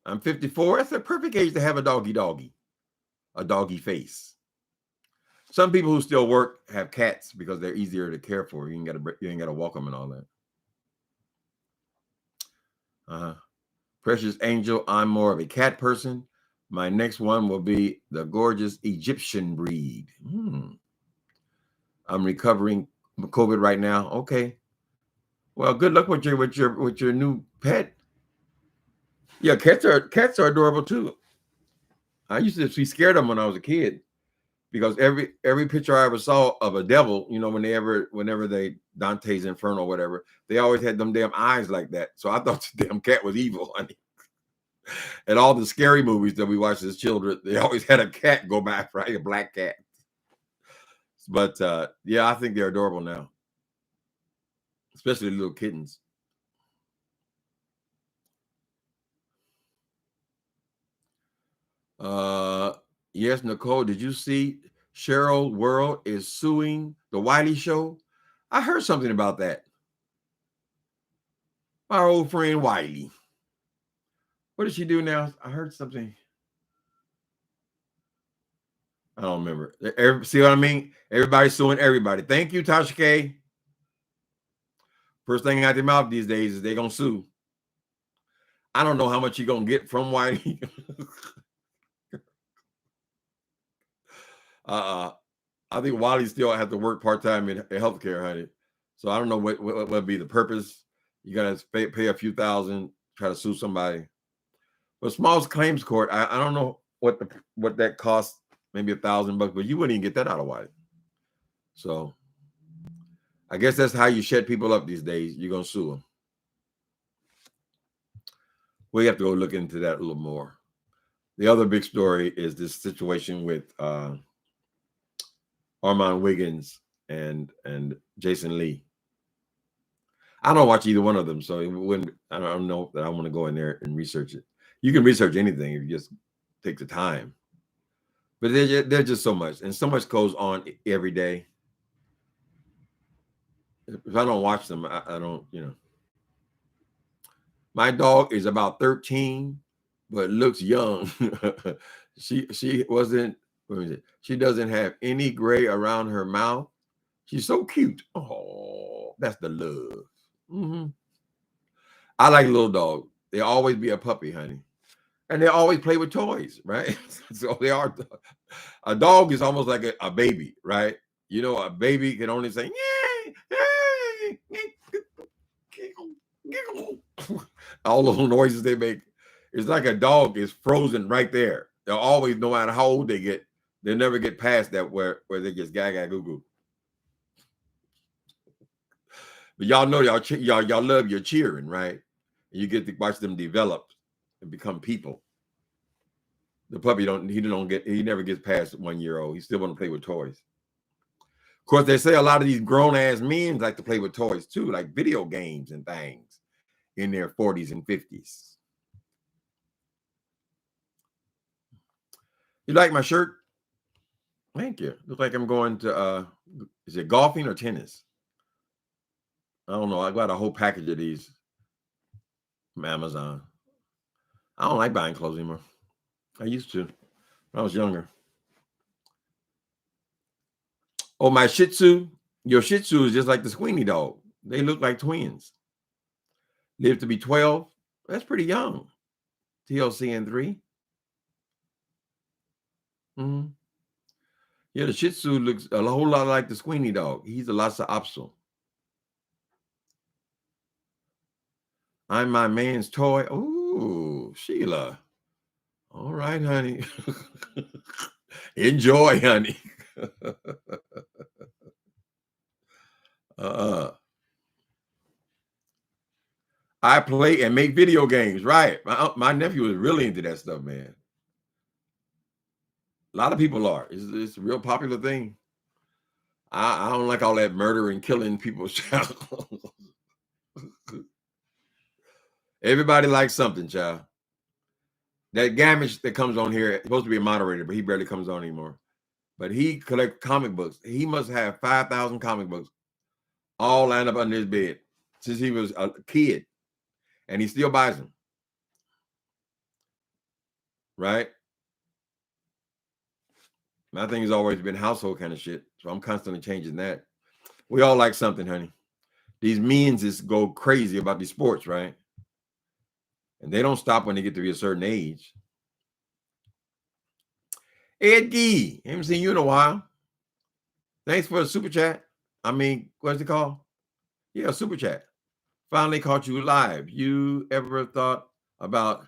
I'm 54. That's the perfect age to have a doggy, a doggy face. Some people who still work have cats because they're easier to care for. You ain't gotta walk them and all that. Precious Angel, I'm more of a cat person. My next one will be the gorgeous Egyptian breed. I'm recovering from COVID right now. Okay. Well, good luck with your new pet. Yeah, cats are adorable too. I used to be scared of them when I was a kid, because every picture I ever saw of a devil, you know, whenever they Dante's Inferno or whatever, they always had them damn eyes like that. So I thought the damn cat was evil, honey. And all the scary movies that we watched as children, they always had a cat go by, right? A black cat. But yeah, I think they're adorable now, especially the little kittens. Yes, Nicole, did you see Cheryl World is suing the Wiley Show? I heard something about that. Our old friend Wiley. What did she do now? I heard something. I don't remember. See what I mean? Everybody's suing everybody. Thank you, Tasha K. First thing out their mouth these days is they're gonna sue. I don't know how much you're gonna get from Wiley. I think Wiley still has to work part-time in healthcare, honey. So I don't know what would be the purpose. You gotta pay a few thousand, try to sue somebody. But small claims court, I don't know what that costs, maybe $1,000, but you wouldn't even get that out of Wiley. So I guess that's how you shut people up these days. You're gonna sue them. We have to go look into that a little more. The other big story is this situation with Armand Wiggins and Jason Lee. I don't watch either one of them, so I don't know that I want to go in there and research it. You can research anything if you just take the time. But there's just so much, and so much goes on every day. If I don't watch them, I don't, My dog is about 13, but looks young. she wasn't, what was it? She doesn't have any gray around her mouth. She's so cute. Oh, that's the love. Mm-hmm. I like little dogs. They always be a puppy, honey. And they always play with toys, right? So they are. A dog is almost like a baby, right? A baby can only say, yay, all those noises they make. It's like a dog is frozen right there. They'll always, no matter how old they get, they'll never get past that where they just gaga goo goo. But y'all know y'all love your cheering, right? And you get to watch them develop and become people. The puppy he never gets past 1 year old. He still want to play with toys. Of course, they say a lot of these grown ass men like to play with toys too, like video games and things in their 40s and 50s. You like my shirt? Thank you. Looks like I'm going to is it golfing or tennis? I don't know. I got a whole package of these from Amazon. I don't like buying clothes anymore. I used to when I was younger. Oh, my Shih Tzu. Your Shih Tzu is just like the Sweeney dog. They look like twins. Lived to be 12. That's pretty young. TLC 3. Mm-hmm. Yeah, the Shih Tzu looks a whole lot like the Sweeney dog. He's a Lhasa Apso. I'm my man's toy. Ooh, Sheila. All right, honey. Enjoy, honey. I play and make video games. Right. My nephew is really into that stuff, man. A lot of people are. It's a real popular thing. I don't like all that murder and killing people's child. Everybody likes something, child. That Gamish that comes on here is supposed to be a moderator, but he barely comes on anymore. But he collects comic books. He must have 5,000 comic books all lined up under his bed since he was a kid. And he still buys them. Right? My thing has always been household kind of shit. So I'm constantly changing that. We all like something, honey. These means is go crazy about these sports, right? And they don't stop when they get to be a certain age. Ed Gee, haven't seen you in a while. Thanks for the super chat. I mean, what's it called? Yeah, super chat. Finally caught you live. You ever thought about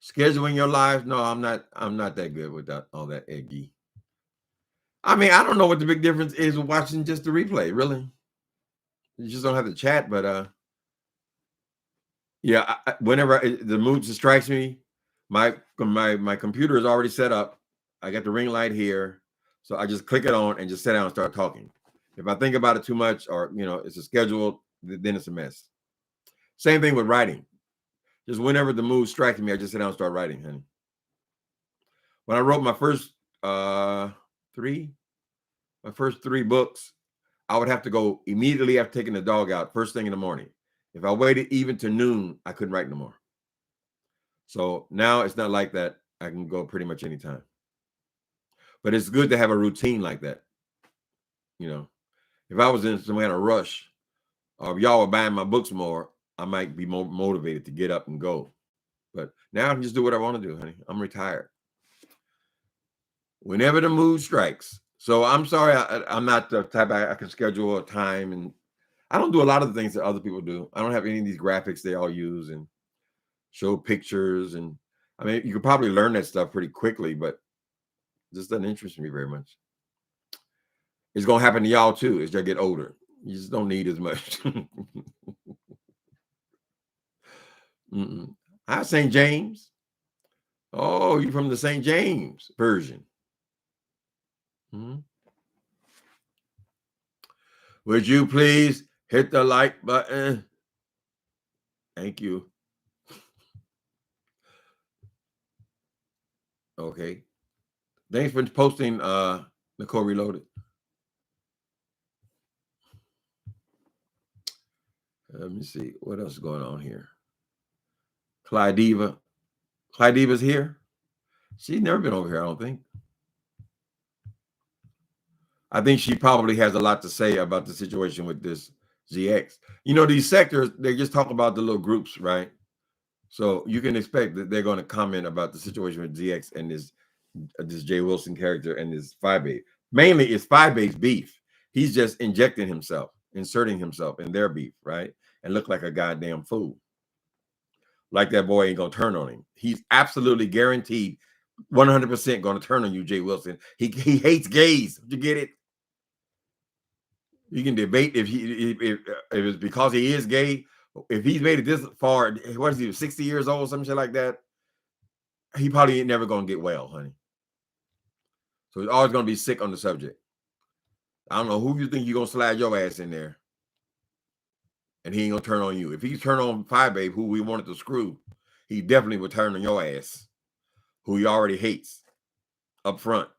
scheduling your lives? No, I'm not that good with that, all that, Ed Gee. I mean, I don't know what the big difference is with watching just the replay, really. You just don't have to chat, but yeah, whenever the mood strikes me, my computer is already set up. I got the ring light here, so I just click it on and just sit down and start talking. If I think about it too much, or it's a schedule, then it's a mess. Same thing with writing. Just whenever the mood strikes me, I just sit down and start writing, honey. When I wrote my first three books, I would have to go immediately after taking the dog out, first thing in the morning. If I waited even to noon, I couldn't write no more. So now it's not like that. I can go pretty much anytime. But it's good to have a routine like that. If I was in some kind of rush, or if y'all were buying my books more, I might be more motivated to get up and go. But now I can just do what I want to do, honey. I'm retired. Whenever the mood strikes. So I'm sorry, I'm not the type I can schedule a time, and I don't do a lot of the things that other people do. I don't have any of these graphics they all use and show pictures. And I mean, you could probably learn that stuff pretty quickly, but it just doesn't interest me very much. It's going to happen to y'all too as y'all get older. You just don't need as much. Hi, St. James. Oh, you're from the St. James version. Would you please hit the like button? Thank you. Okay. Thanks for posting, Nicole Reloaded. Let me see what else is going on here. Clyde Diva's here. She's never been over here, I don't think. I think she probably has a lot to say about the situation with this ZX. You know, these sectors, they just talk about the little groups, right? So you can expect that they're going to comment about the situation with ZX and this Jay Wilson character and this 5-8. Mainly it's 5-8's beef. He's just inserting himself in their beef, right? And look like a goddamn fool. Like that boy ain't going to turn on him. He's absolutely guaranteed 100% going to turn on you, Jay Wilson. He hates gays. Did you get it? You can debate if it's because he is gay. If he's made it this far, what is he, 60 years old, some shit like that? He probably ain't never gonna get well, honey. So he's always gonna be sick on the subject. I don't know who you think you're gonna slide your ass in there, and he ain't gonna turn on you. If he turn on 5-8, who we wanted to screw, he definitely would turn on your ass, who he already hates up front.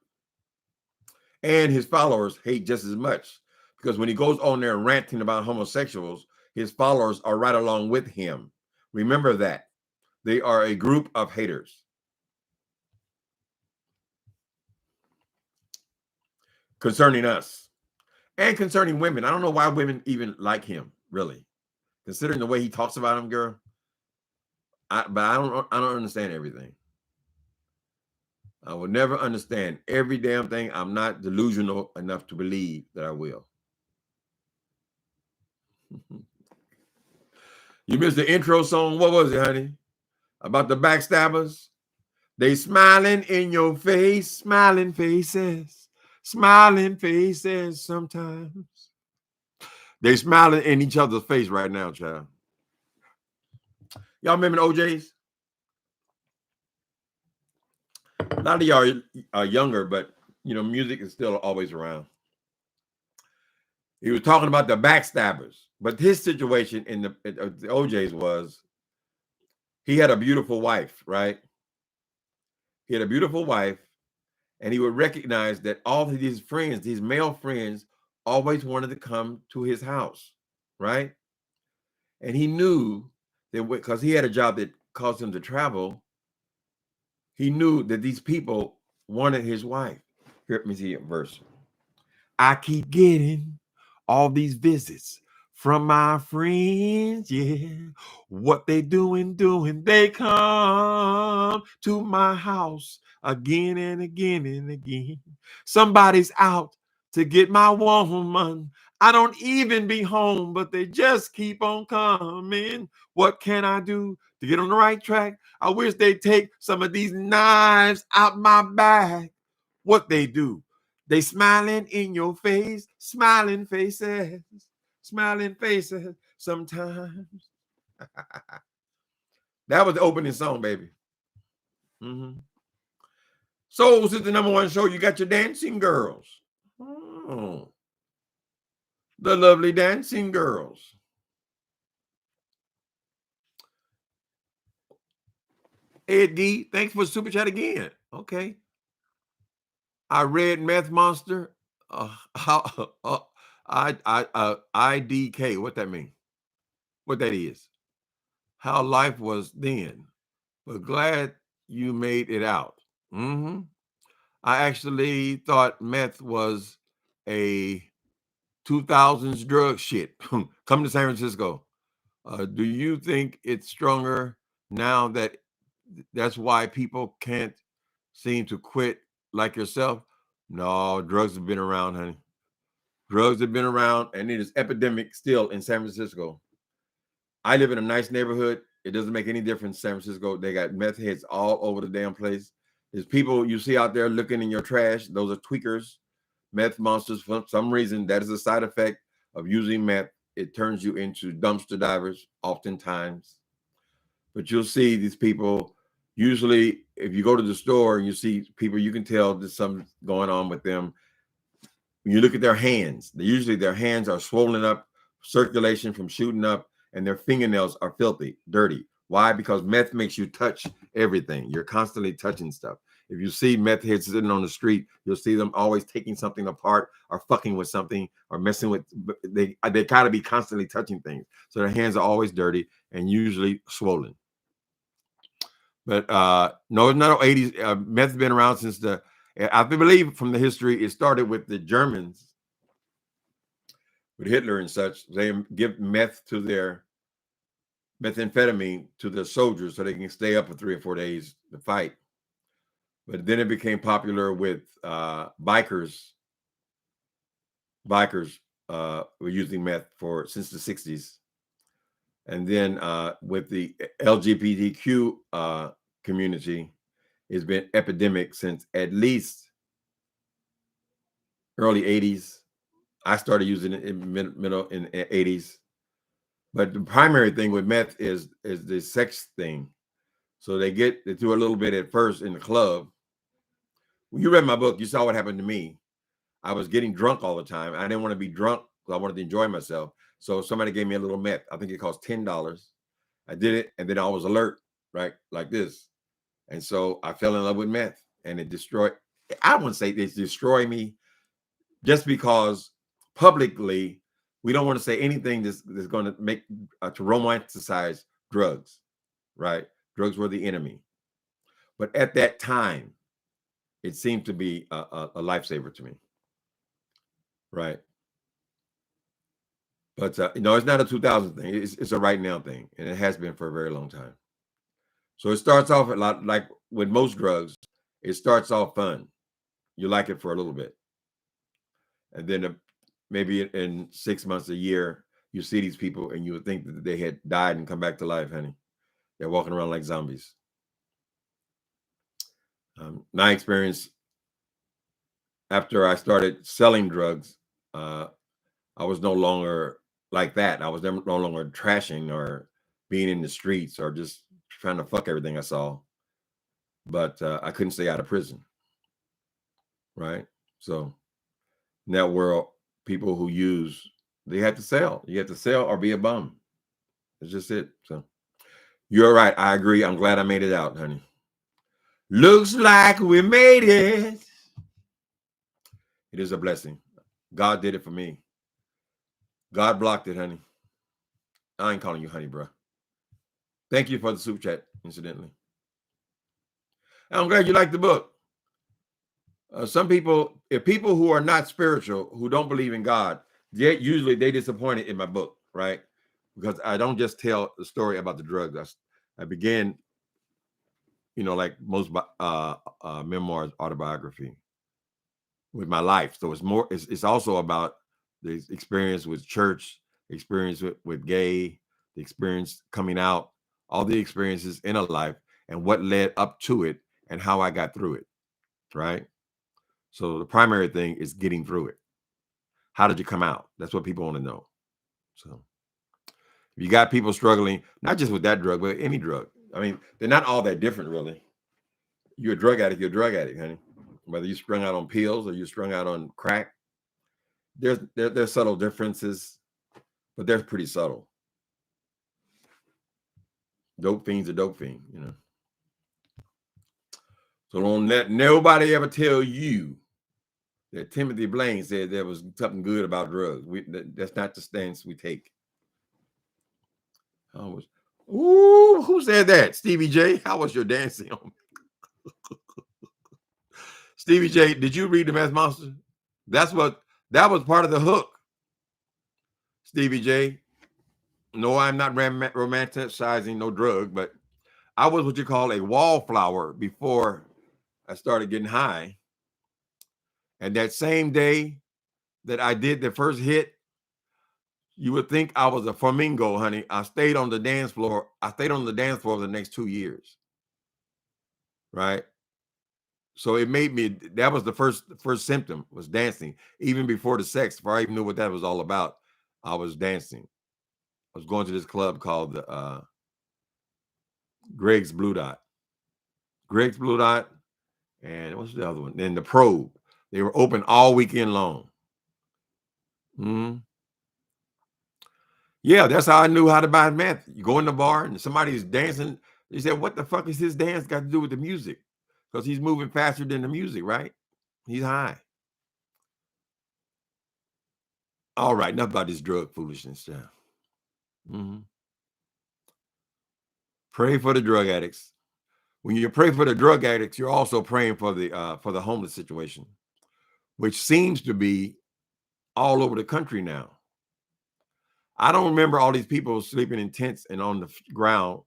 And his followers hate just as much. Because when he goes on there ranting about homosexuals, his followers are right along with him. Remember that. They are a group of haters. Concerning us. And concerning women. I don't know why women even like him, really. Considering the way he talks about them, girl. But I don't understand everything. I will never understand every damn thing. I'm not delusional enough to believe that I will. You missed the intro song. What was it, honey? About the backstabbers? They smiling in your face, smiling faces sometimes. They smiling in each other's face right now, child. Y'all remember the OJs? A lot of y'all are younger, but you know, music is still always around. He was talking about the backstabbers, but his situation in the OJs was he had a beautiful wife, right? He had a beautiful wife, and he would recognize that all of these friends, these male friends, always wanted to come to his house, right? And he knew that because he had a job that caused him to travel, he knew that these people wanted his wife. Here, let me see a verse. I keep getting all these visits from my friends, yeah. What they doing, they come to my house again and again and again. Somebody's out to get my woman. I don't even be home, but they just keep on coming. What can I do to get on the right track? I wish they'd take some of these knives out my back. What they do? They smiling in your face, smiling faces sometimes. That was the opening song, baby. Mm-hmm. Souls is the #1 show. You got your dancing girls. Oh, the lovely dancing girls. Ed D, thanks for the super chat again. Okay. I read Meth Monster. IDK. What that mean? What that is? How life was then. But glad you made it out. Mm-hmm. I actually thought meth was a 2000s drug shit. Come to San Francisco. Do you think it's stronger now that that's why people can't seem to quit like yourself? No, drugs have been around, honey. Drugs have been around, and it is epidemic still in San Francisco. I live in a nice neighborhood. It doesn't make any difference. San Francisco, they got meth heads all over the damn place. There's people you see out there looking in your trash. Those are tweakers, meth monsters. For some reason, that is a side effect of using meth. It turns you into dumpster divers oftentimes. But you'll see these people, usually if you go to the store and you see people, you can tell there's something going on with them. when you look at their hands, usually their hands are swollen up, circulation from shooting up, and their fingernails are filthy, dirty. Why? Because meth makes you touch everything. You're constantly touching stuff. If you see meth heads sitting on the street, you'll see them always taking something apart or fucking with something or messing with. They gotta be constantly touching things, so their hands are always dirty and usually swollen. But no, it's not 80s. Meth's been around since I believe from the history, it started with the Germans, with Hitler and such. They give methamphetamine to their soldiers so they can stay up for 3 or 4 days to fight. But then it became popular with bikers. Bikers were using meth since the 60s. And then with the LGBTQ community, it's been epidemic since at least early 80s. I started using it in middle in 80s. But the primary thing with meth is the sex thing. So they do a little bit at first in the club. When you read my book, you saw what happened to me. I was getting drunk all the time. I didn't want to be drunk because I wanted to enjoy myself. So somebody gave me a little meth. I think it cost $10. I did it, and then I was alert, right, like this. And so I fell in love with meth, and it destroyed. I wouldn't say it destroyed me, just because publicly we don't want to say anything that's going to make to romanticize drugs, right? Drugs were the enemy. But at that time, it seemed to be a lifesaver to me, right? But it's not a 2000 thing. It's a right now thing, and it has been for a very long time. So it starts off a lot like with most drugs. It starts off fun. You like it for a little bit, and then maybe in 6 months, a year, you see these people, and you would think that they had died and come back to life, honey. They're walking around like zombies. My experience after I started selling drugs, I was no longer like that. I was no longer trashing or being in the streets or just trying to fuck everything I saw. But I couldn't stay out of prison, right? So in that world, people who use, they have to sell. You have to sell or be a bum. That's just it. So you're right. I agree. I'm glad I made it out, honey. Looks like we made it. It is a blessing. God did it for me. God blocked it, honey. I ain't calling you honey, bro. Thank you for the super chat, incidentally. I'm glad you liked the book. Some people, if people who are not spiritual, who don't believe in God, usually they disappointed in my book, right? Because I don't just tell the story about the drugs. I began, like most memoirs, autobiography, with my life. So it's also about the experience with church, experience with gay, the experience coming out, all the experiences in a life and what led up to it and how I got through it, right? So the primary thing is getting through it. How did you come out? That's what people want to know. So if you got people struggling, not just with that drug, but any drug. I mean, they're not all that different, really. You're a drug addict, honey. Whether you're strung out on pills or you're strung out on crack, there's subtle differences, but they're pretty subtle. Dope fiend's a dope fiend, So don't let nobody ever tell you that Timothy Blaine said there was something good about drugs. That's not the stance we take. Who said that? Stevie J? How was your dancing on? Stevie J, did you read The Math Monster? That was part of the hook. Stevie J. No, I'm not romanticizing no drug, but I was what you call a wallflower before I started getting high. And that same day that I did the first hit, you would think I was a flamingo, honey. I stayed on the dance floor. For the next 2 years. Right? So it made me, that was the first symptom, was dancing. Even before the sex, before I even knew what that was all about, I was dancing. I was going to this club called Greg's Blue Dot. Greg's Blue Dot, and what's the other one? Then the Probe. They were open all weekend long. Mhm. Yeah, that's how I knew how to buy meth. You go in the bar and somebody's dancing. They said, "What the fuck is his dance got to do with the music?" Because he's moving faster than the music, right? He's high. All right, enough about this drug foolishness. Yeah. Mhm. Pray for the drug addicts. When you pray for the drug addicts, you're also praying for the homeless situation, which seems to be all over the country now. I don't remember all these people sleeping in tents and on the ground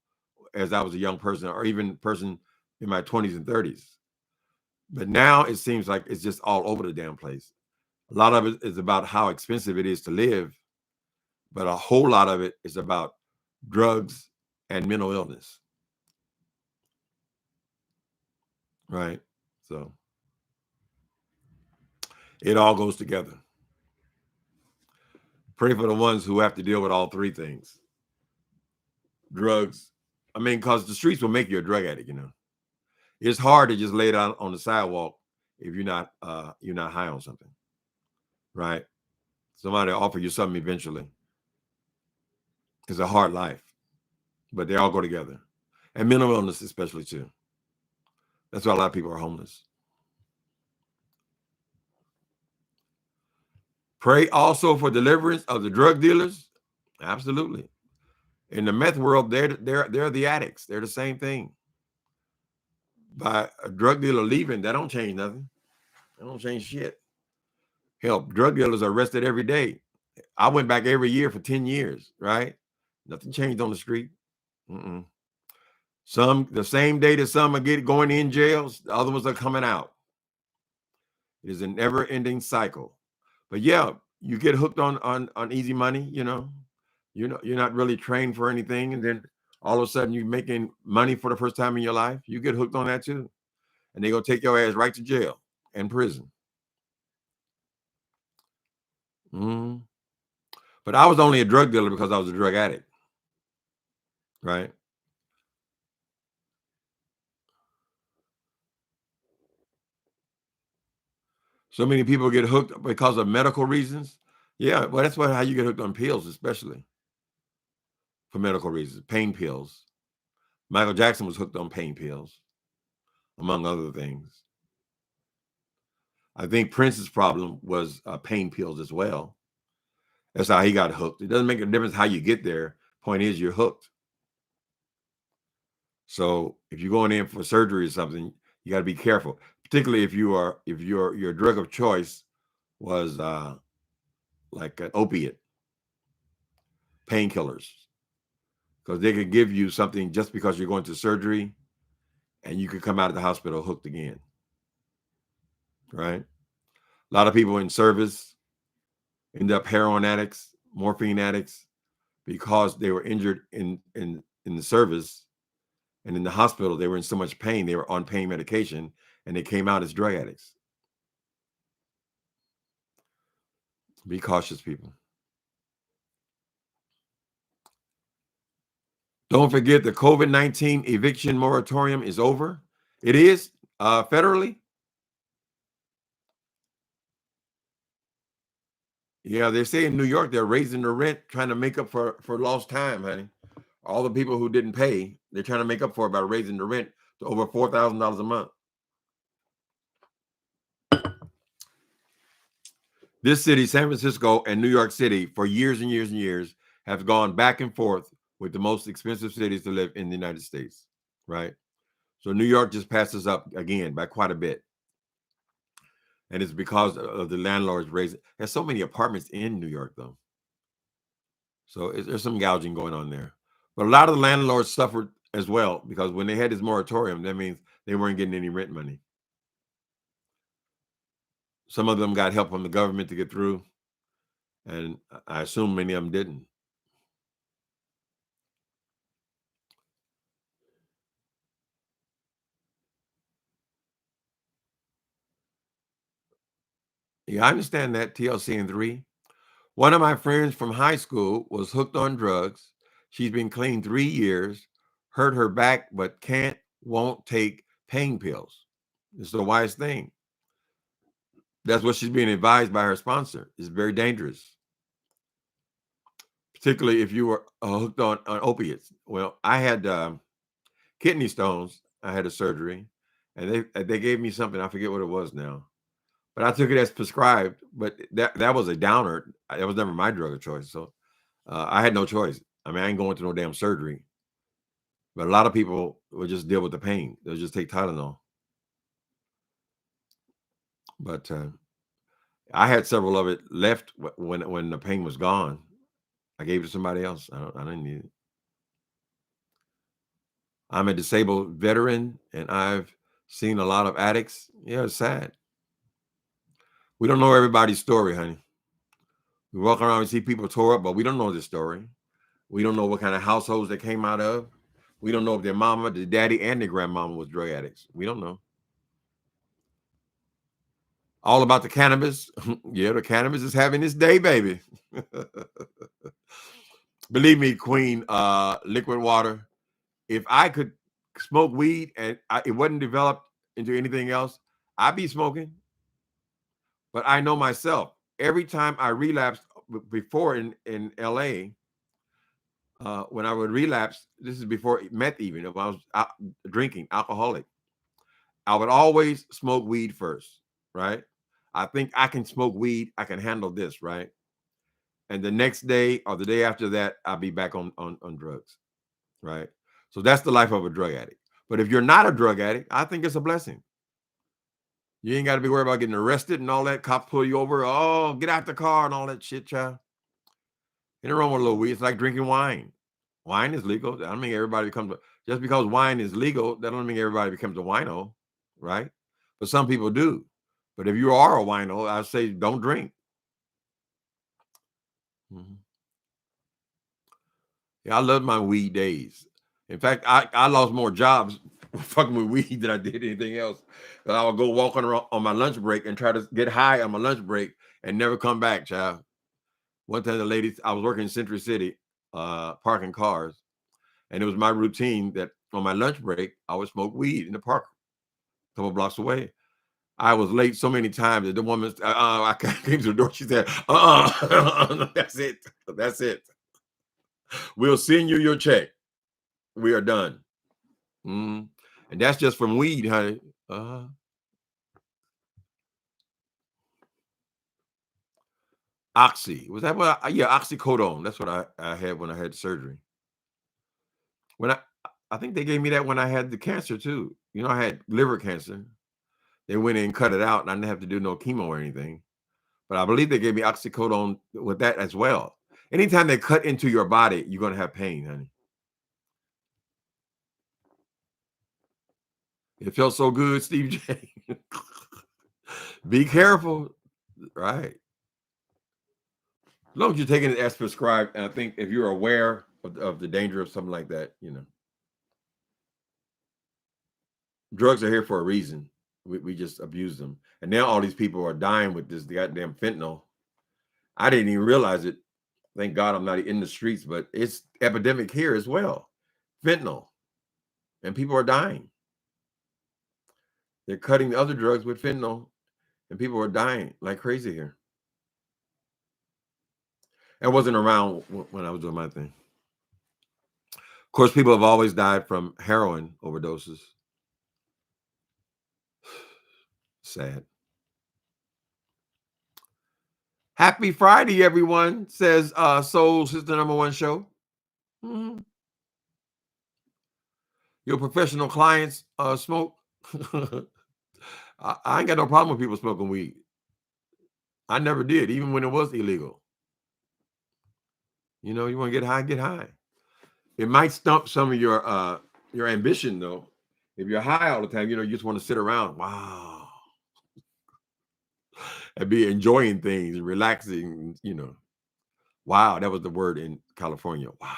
as I was a young person, or even person in my 20s and 30s. But now it seems like it's just all over the damn place. A lot of it is about how expensive it is to live, but a whole lot of it is about drugs and mental illness, right? So it all goes together. Pray for the ones who have to deal with all three things. Drugs. I mean, because the streets will make you a drug addict, you know. It's hard to just lay down on the sidewalk if you're not high on something, right? Somebody will offer you something eventually. It's a hard life, but they all go together. And mental illness especially too. That's why a lot of people are homeless. Pray also for deliverance of the drug dealers. Absolutely. In the meth world, they're the addicts. They're the same thing. By a drug dealer leaving, that don't change nothing. That don't change shit. Hell, drug dealers are arrested every day. I went back every year for 10 years, right? Nothing changed on the street. Mm-mm. Some the same day that some are going in jails, the other ones are coming out. It is a never-ending cycle. But yeah, you get hooked on easy money, you know. You're not really trained for anything, and then all of a sudden you're making money for the first time in your life. You get hooked on that too. And they're gonna take your ass right to jail and prison. Mhm. But I was only a drug dealer because I was a drug addict, right? So many people get hooked because of medical reasons. Yeah, well, that's how you get hooked on pills, especially for medical reasons, pain pills. Michael Jackson was hooked on pain pills, among other things. I think Prince's problem was pain pills as well. That's how he got hooked. It doesn't make a difference how you get there. Point is, you're hooked. So if you're going in for surgery or something, you got to be careful, particularly if your drug of choice was like an opiate, painkillers, because they could give you something just because you're going to surgery, and you could come out of the hospital hooked again, right? A lot of people in service end up heroin addicts, morphine addicts, because they were injured in the service, and in the hospital they were in so much pain, they were on pain medication, and they came out as drug addicts. Be cautious, people. Don't forget the COVID-19 eviction moratorium is over. It is federally. Yeah, they say in New York they're raising the rent, trying to make up for lost time, honey. All the people who didn't pay, they're trying to make up for it by raising the rent to over $4,000 a month. This city, San Francisco and New York City, for years and years and years, have gone back and forth with the most expensive cities to live in the United States, right? So New York just passes up again by quite a bit. And it's because of the landlords raising. There's so many apartments in New York, though. So there's some gouging going on there. But a lot of the landlords suffered as well because when they had this moratorium, that means they weren't getting any rent money. Some of them got help from the government to get through, and I assume many of them didn't. Yeah, I understand that TLC and 3. One of my friends from high school was hooked on drugs. She's been clean 3 years, hurt her back, but won't take pain pills. It's the wise thing. That's what she's being advised by her sponsor. It's very dangerous. particularly if you were hooked on opiates. Well, I had kidney stones. I had a surgery, and they gave me something. I forget what it was now, but I took it as prescribed. But that was a downer. That was never my drug of choice. So I had no choice. I mean, I ain't going to no damn surgery. But a lot of people will just deal with the pain. They'll just take Tylenol. But I had several of it left when the pain was gone. I gave it to somebody else. I didn't need it. I'm a disabled veteran, and I've seen a lot of addicts. Yeah, it's sad. We don't know everybody's story, honey. We walk around and see people tore up, but we don't know their story. We don't know what kind of households they came out of. We don't know if their mama, their daddy, and their grandmama was drug addicts. We don't know. All about the cannabis. Yeah, the cannabis is having its day, baby. Believe me, Queen, liquid water. If I could smoke weed and it wasn't developed into anything else, I'd be smoking. But I know myself. Every time I relapsed before in LA, when I would relapse, this is before meth even, if I was out drinking, alcoholic, I would always smoke weed first, right? I think I can smoke weed. I can handle this, right? And the next day or the day after that, I'll be back on drugs, right? So that's the life of a drug addict. But if you're not a drug addict, I think it's a blessing. You ain't got to be worried about getting arrested and all that. Cops pull you over. Oh, get out the car and all that shit, child. Ain't wrong with a little weed. It's like drinking wine. Wine is legal. I don't mean everybody becomes just because wine is legal. That don't mean everybody becomes a wino, right? But some people do. But if you are a wino, I say don't drink. Mhm. Yeah, I love my weed days. In fact, I lost more jobs fucking with weed than I did anything else. I would go walking around on my lunch break and try to get high on my lunch break and never come back, child. One time the ladies, I was working in Century City, parking cars, and it was my routine that on my lunch break, I would smoke weed in the park a couple blocks away. I was late so many times that the woman, I came to the door. She said, that's it. That's it. We'll send you your check. We are done. Mm. And that's just from weed, honey. Oxy. Was that what yeah, oxycodone. That's what I had when I had surgery. When I think they gave me that when I had the cancer too. You know, I had liver cancer. They went in and cut it out, and I didn't have to do no chemo or anything. But I believe they gave me oxycodone with that as well. Anytime they cut into your body, you're gonna have pain, honey. It felt so good, Steve J. Be careful, right? As long as you're taking it as prescribed, and I think if you're aware of the danger of something like that, you know, drugs are here for a reason. We just abuse them, and now all these people are dying with this goddamn fentanyl. I didn't even realize it. Thank God I'm not in the streets, but it's epidemic here as well. Fentanyl, and people are dying. They're cutting the other drugs with fentanyl, and people are dying like crazy here. I wasn't around when I was doing my thing. Of course, people have always died from heroin overdoses. Sad. Happy Friday, everyone, says Soul Sister Number One Show. Mhm. Your professional clients smoke. I ain't got no problem with people smoking weed. I never did, even when it was illegal. You know, you want to get high, get high. It might stump some of your ambition, though. If you're high all the time, you know, you just want to sit around. Wow. And be enjoying things and relaxing, you know. Wow, that was the word in California. Wow.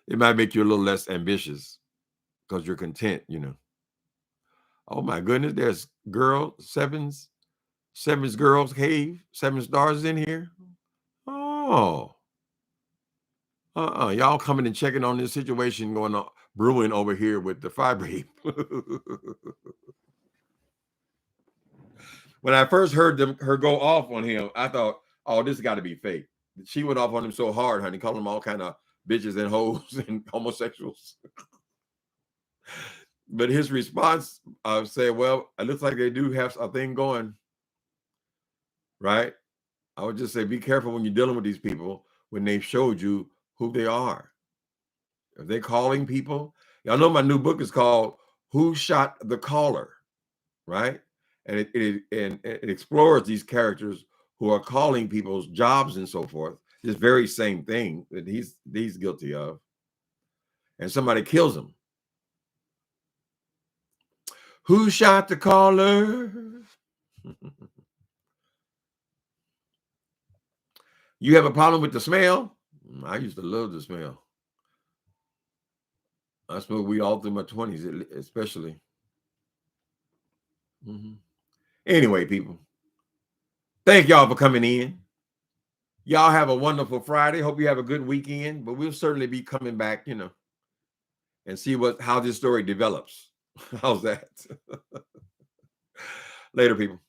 It might make you a little less ambitious because you're content, you know. Oh my goodness, there's Seven's Girls Cave, Seven Stars in here. Oh, y'all coming and checking on this situation going on, brewing over here with the Fibre. When I first heard her go off on him, I thought, oh, this got to be fake. she went off on him so hard, honey, calling them all kind of bitches and hoes and homosexuals. But his response said, well, it looks like they do have a thing going, right? I would just say, be careful when you're dealing with these people when they've showed you who they are. If they're calling people, y'all know my new book is called Who Shot the Caller, right? And it explores these characters who are calling people's jobs and so forth. This very same thing that he's guilty of. And somebody kills him. Who shot the caller? You have a problem with the smell? I used to love the smell. I smoked weed all through my 20s, especially. Anyway, people, thank y'all for coming in. Y'all have a wonderful Friday. Hope you have a good weekend, but we'll certainly be coming back, and see how this story develops. How's that? Later, people.